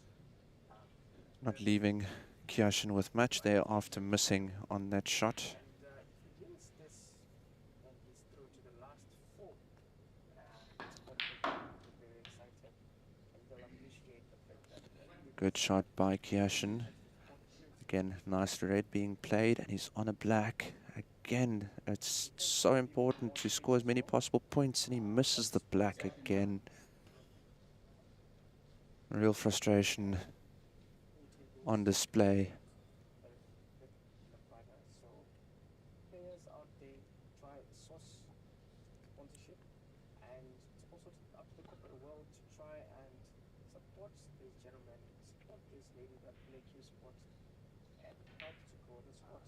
Not leaving Kiashin with much there after missing on that shot. And if he wins this, then he's through to the last four. It's very excited, and they'll appreciate the fact that Good shot by Kiashin. Again, nice red being played, and he's on a black. Again, it's so important to score as many possible points, and he misses the black again. Real frustration on display. so players out there try source sponsorship, and it's also up to the corporate world to try and support this gentleman, support this lady that play Q Sports, and help to grow the sport.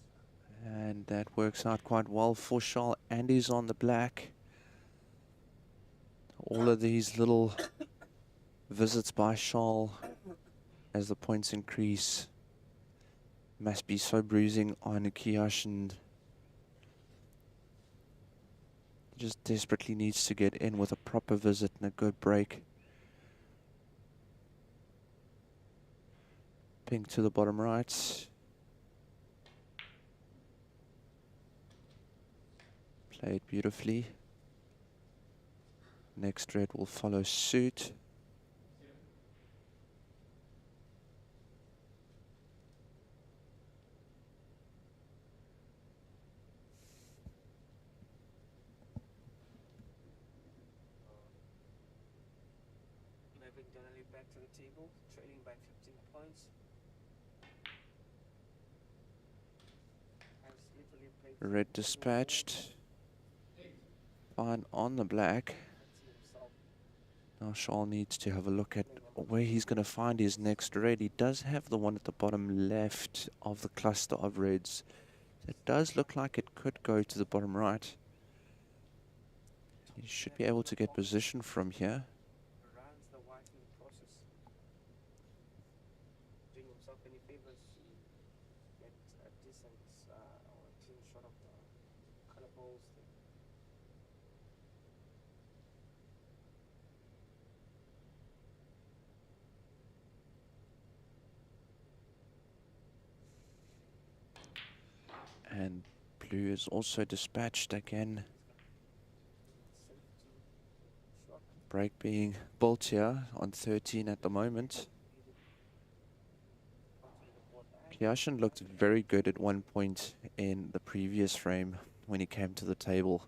And that works out quite well for Charles, and he's on the black. All of these little visits by Charles as the points increase must be so bruising on Kiashin. He just desperately needs to get in with a proper visit and a good break. Pink to the bottom right. Played beautifully. Next red will follow suit. Melvin Donnelly back to the table, trailing by 15 points. Has literally played Red dispatched. Fine on the black. himself. Now Charles needs to have a look at where he's going to find his next red. He does have the one at the bottom left of the cluster of reds. It does look like it could go to the bottom right. He should be able to get position from here. Runs the whitening process. Doing himself any favors to get a decent or a clean shot of the color balls there. And blue is also dispatched again. Break being built here on 13 at the moment. Kiashin looked very good at one point in the previous frame when he came to the table.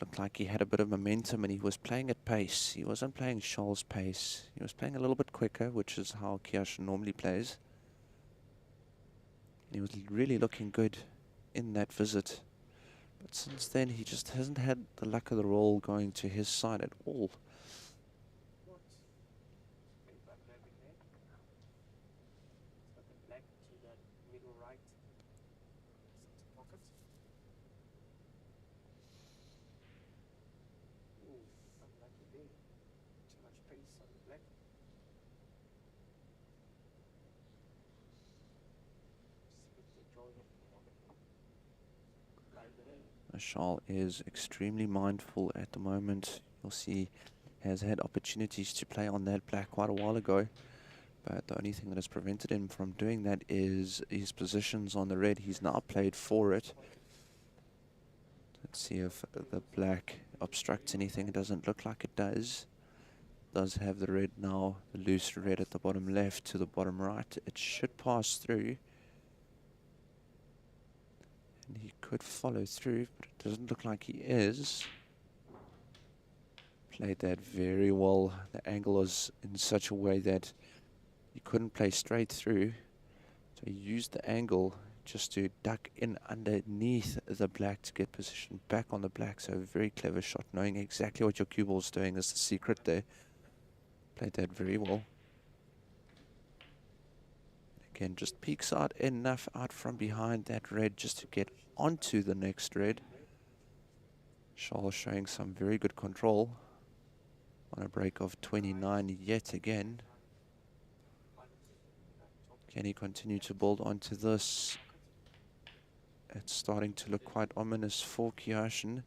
Looked like he had a bit of momentum and he was playing at pace. He wasn't playing Charles' pace. He was playing a little bit quicker, which is how Kiashin normally plays. He was really looking good in that visit. But since then, he just hasn't had the luck of the roll going to his side at all. Played by Melvin there. It's got the black to the middle right. Center pocket. Ooh, unlucky there. Too much pace on the black. See if they join it. Charles is extremely mindful at the moment. You'll see he has had opportunities to play on that black quite a while ago. But the only thing that has prevented him from doing that is his positions on the red. He's now played for it. See if the black obstructs anything. It doesn't look like it does. Does have the red now, the loose red at the bottom left to the bottom right. It should pass through. And he could follow through, but it doesn't look like he is. Played that very well. The angle was in such a way that he couldn't play straight through. So he used the angle just to duck in underneath the black to get position back on the black. So a very clever shot, knowing exactly what your cue ball's doing is the secret there. Played that very well. Again, just peeks out enough out from behind that red just to get onto the next red. Charles showing some very good control on a break of 29 yet again. Can he continue to build onto this? It's starting to look quite ominous for Kiyashin.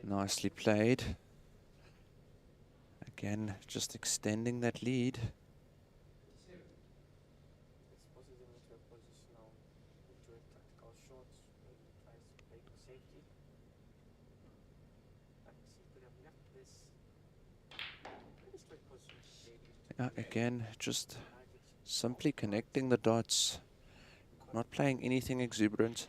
Nicely played. Again, just extending that lead. Again, just simply connecting the dots, not playing anything exuberant.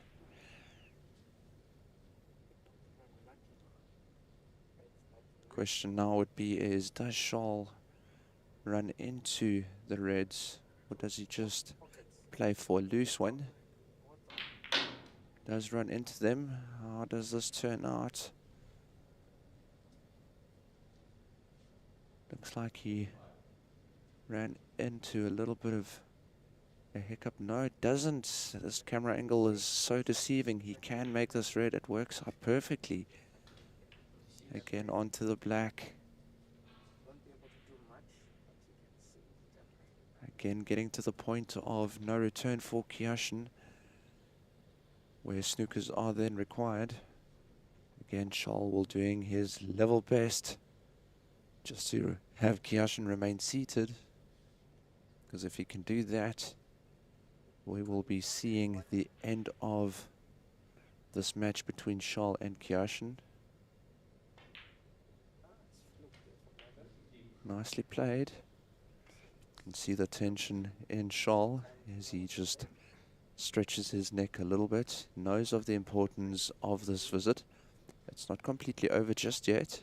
Question now would be is, does Charles run into the reds, or does he just play for a loose one? Does run into them. How does this turn out? Looks like he ran into a little bit of a hiccup. No, it doesn't. This camera angle is so deceiving. He can make this red. It works out perfectly. Again, onto the black. Again, getting to the point of no return for Kiyashin, where snookers are then required. Again, Charles will doing his level best just to have Kiyashin remain seated. Because if he can do that, we will be seeing the end of this match between Charles and Kiyashin. Nicely played. You can see the tension in Charles as he just stretches his neck a little bit. Knows of the importance of this visit. It's not completely over just yet.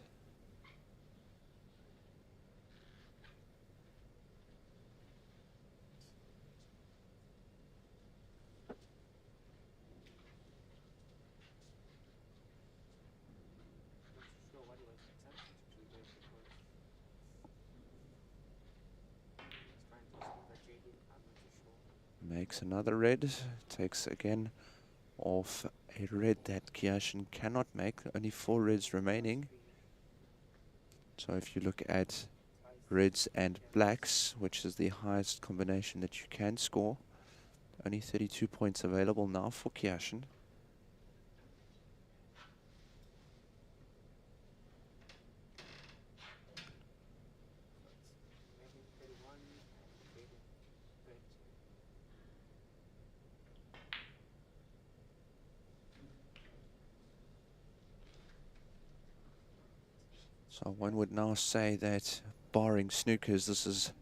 Makes another red, takes again off a red that Kiyashin cannot make, only 4 reds remaining. So if you look at reds and blacks, which is the highest combination that you can score, only 32 points available now for Kiyashin. So one would now say that, barring snookers, this is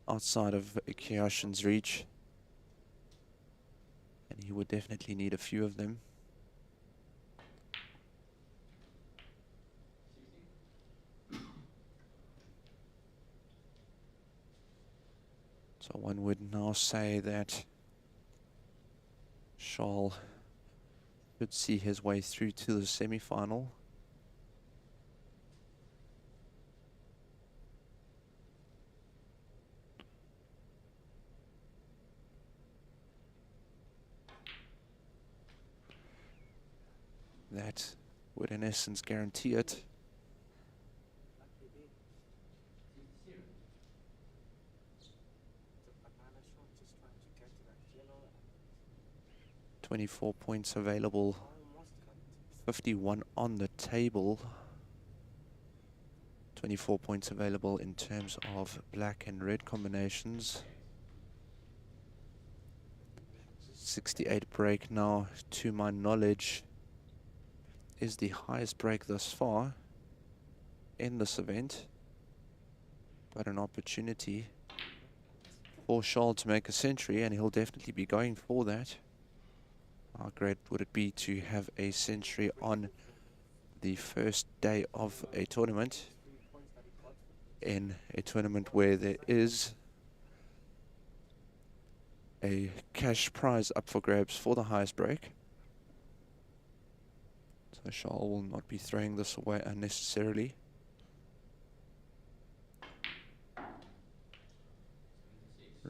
outside of Kiyashin's reach. And he would definitely need a few of them. So one would now say that Charles should see his way through to the semi-final. That would in essence guarantee it. 24 points available, Almost got it. 51 on the table. 24 points available in terms of black and red combinations. 68 break now, to my knowledge, is the highest break thus far in this event. But an opportunity for Charles to make a century, and he'll definitely be going for that. How great would it be to have a century on the first day of a tournament, 3 points that he got. in a tournament where there is a cash prize up for grabs for the highest break. So Charles will not be throwing this away unnecessarily.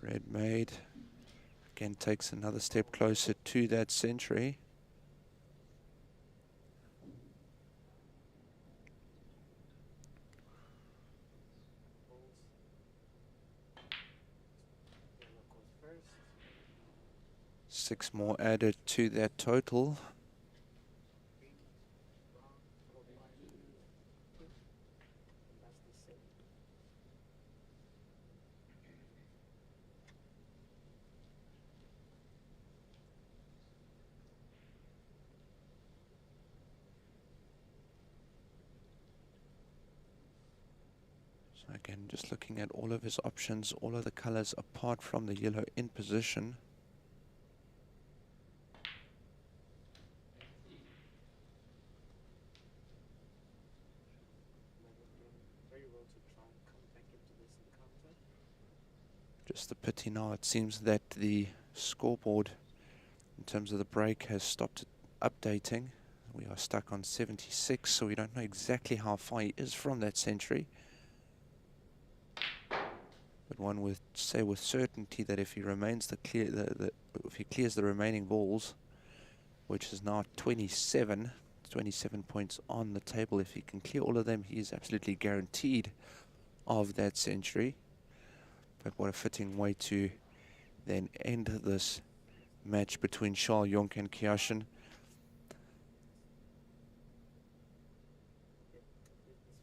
Red Maid again takes another step closer to that century. Bulls. Yellow goes first. 6 more added to that total. Green. Brown. Followed by pink. And that's the same. So again, just looking at all of his options, all of the colors apart from the yellow in position. Never doing very well to try and come back into this encounter. Just the pity now, it seems that the scoreboard in terms of the break has stopped updating. We are stuck on 76, so we don't know exactly how far he is from that century. But one would say with certainty that if he remains if he clears the remaining balls, which is now 27 points on the table, if he can clear all of them, he is absolutely guaranteed of that century. But what a fitting way to then end this match between Charles Jonk and Kyashin. This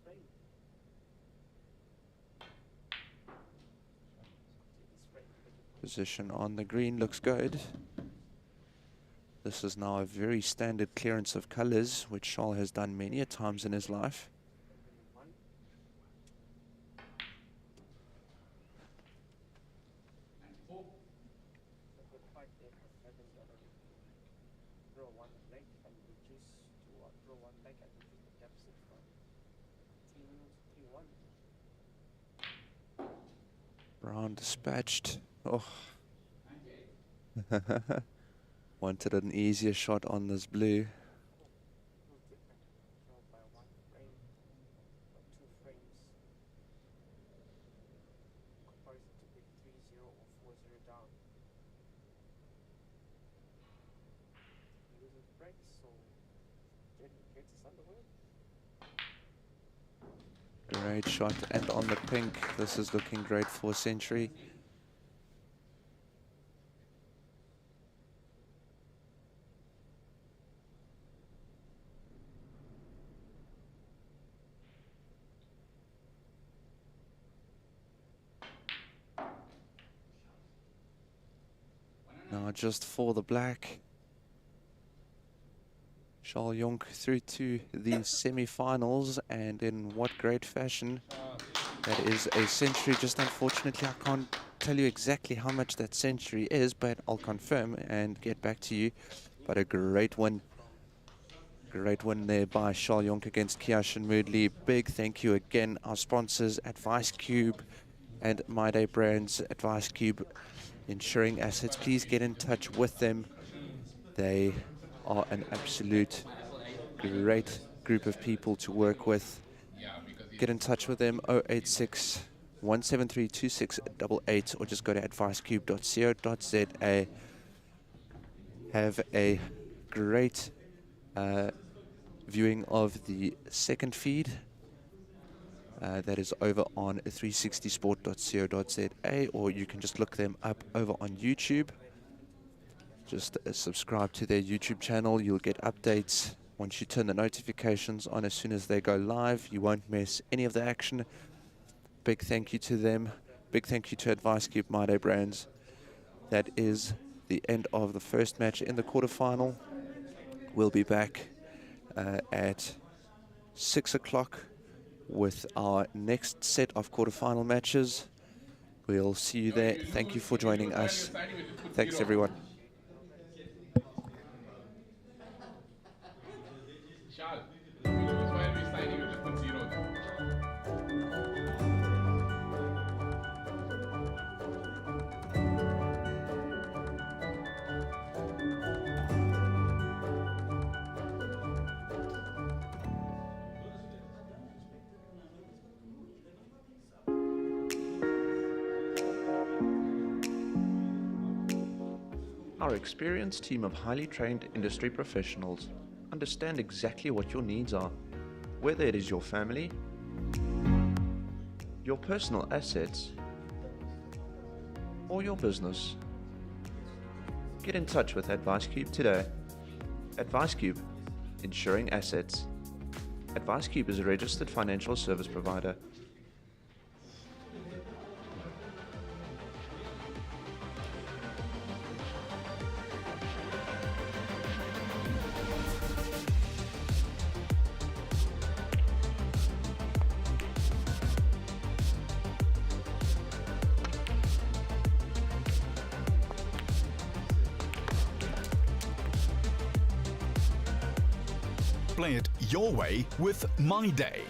frame. This frame. Position on the green looks good. This is now a very standard clearance of colors, which Charles has done many a times in his life. One. A good fight there for Kevin Donnelly. Draw one leg and reduce to draw one leg and reduce the deficit from 3-1. Brown dispatched. Oh. Wanted an easier shot on this blue. No different. Draw by 1 frame or 2 frames. Comparison to big 3-0 or 4-0 down. Loses break, so Jaden gets us underway. Great shot, and on the pink, this is looking great for century. Now just for the black. Charles Jonk through to the semi-finals, and in what great fashion. That is a century. Just unfortunately, I can't tell you exactly how much that century is, but I'll confirm and get back to you. But a great win. Great win there by Charles Jonk against Kyashin Moodley. Big thank you again, our sponsors, Advice Cube and My Day Brands. Advice Cube Insuring Assets. Please get in touch with them. They are an absolute great group of people to work with. Get in touch with them, 086 173 2688, or just go to advicecube.co.za. Have a great viewing of the second feed. That is over on 360sport.co.za, or you can just look them up over on YouTube. Just subscribe to their YouTube channel. You'll get updates once you turn the notifications on as soon as they go live. You won't miss any of the action. Big thank you to them. Big thank you to AdviceCube My Day Brands. That is the end of the first match in the quarterfinal. We'll be back at 6 o'clock with our next set of quarterfinal matches. We'll see you there. Thank you for joining us. Thanks, everyone. Charles, why are we signing with just put zeros? Our experienced team of highly trained industry professionals understand exactly what your needs are, whether it is your family, your personal assets, or your business. Get in touch with AdviceCube today. AdviceCube, insuring assets. AdviceCube is a registered financial service provider. Play it your way with My Day.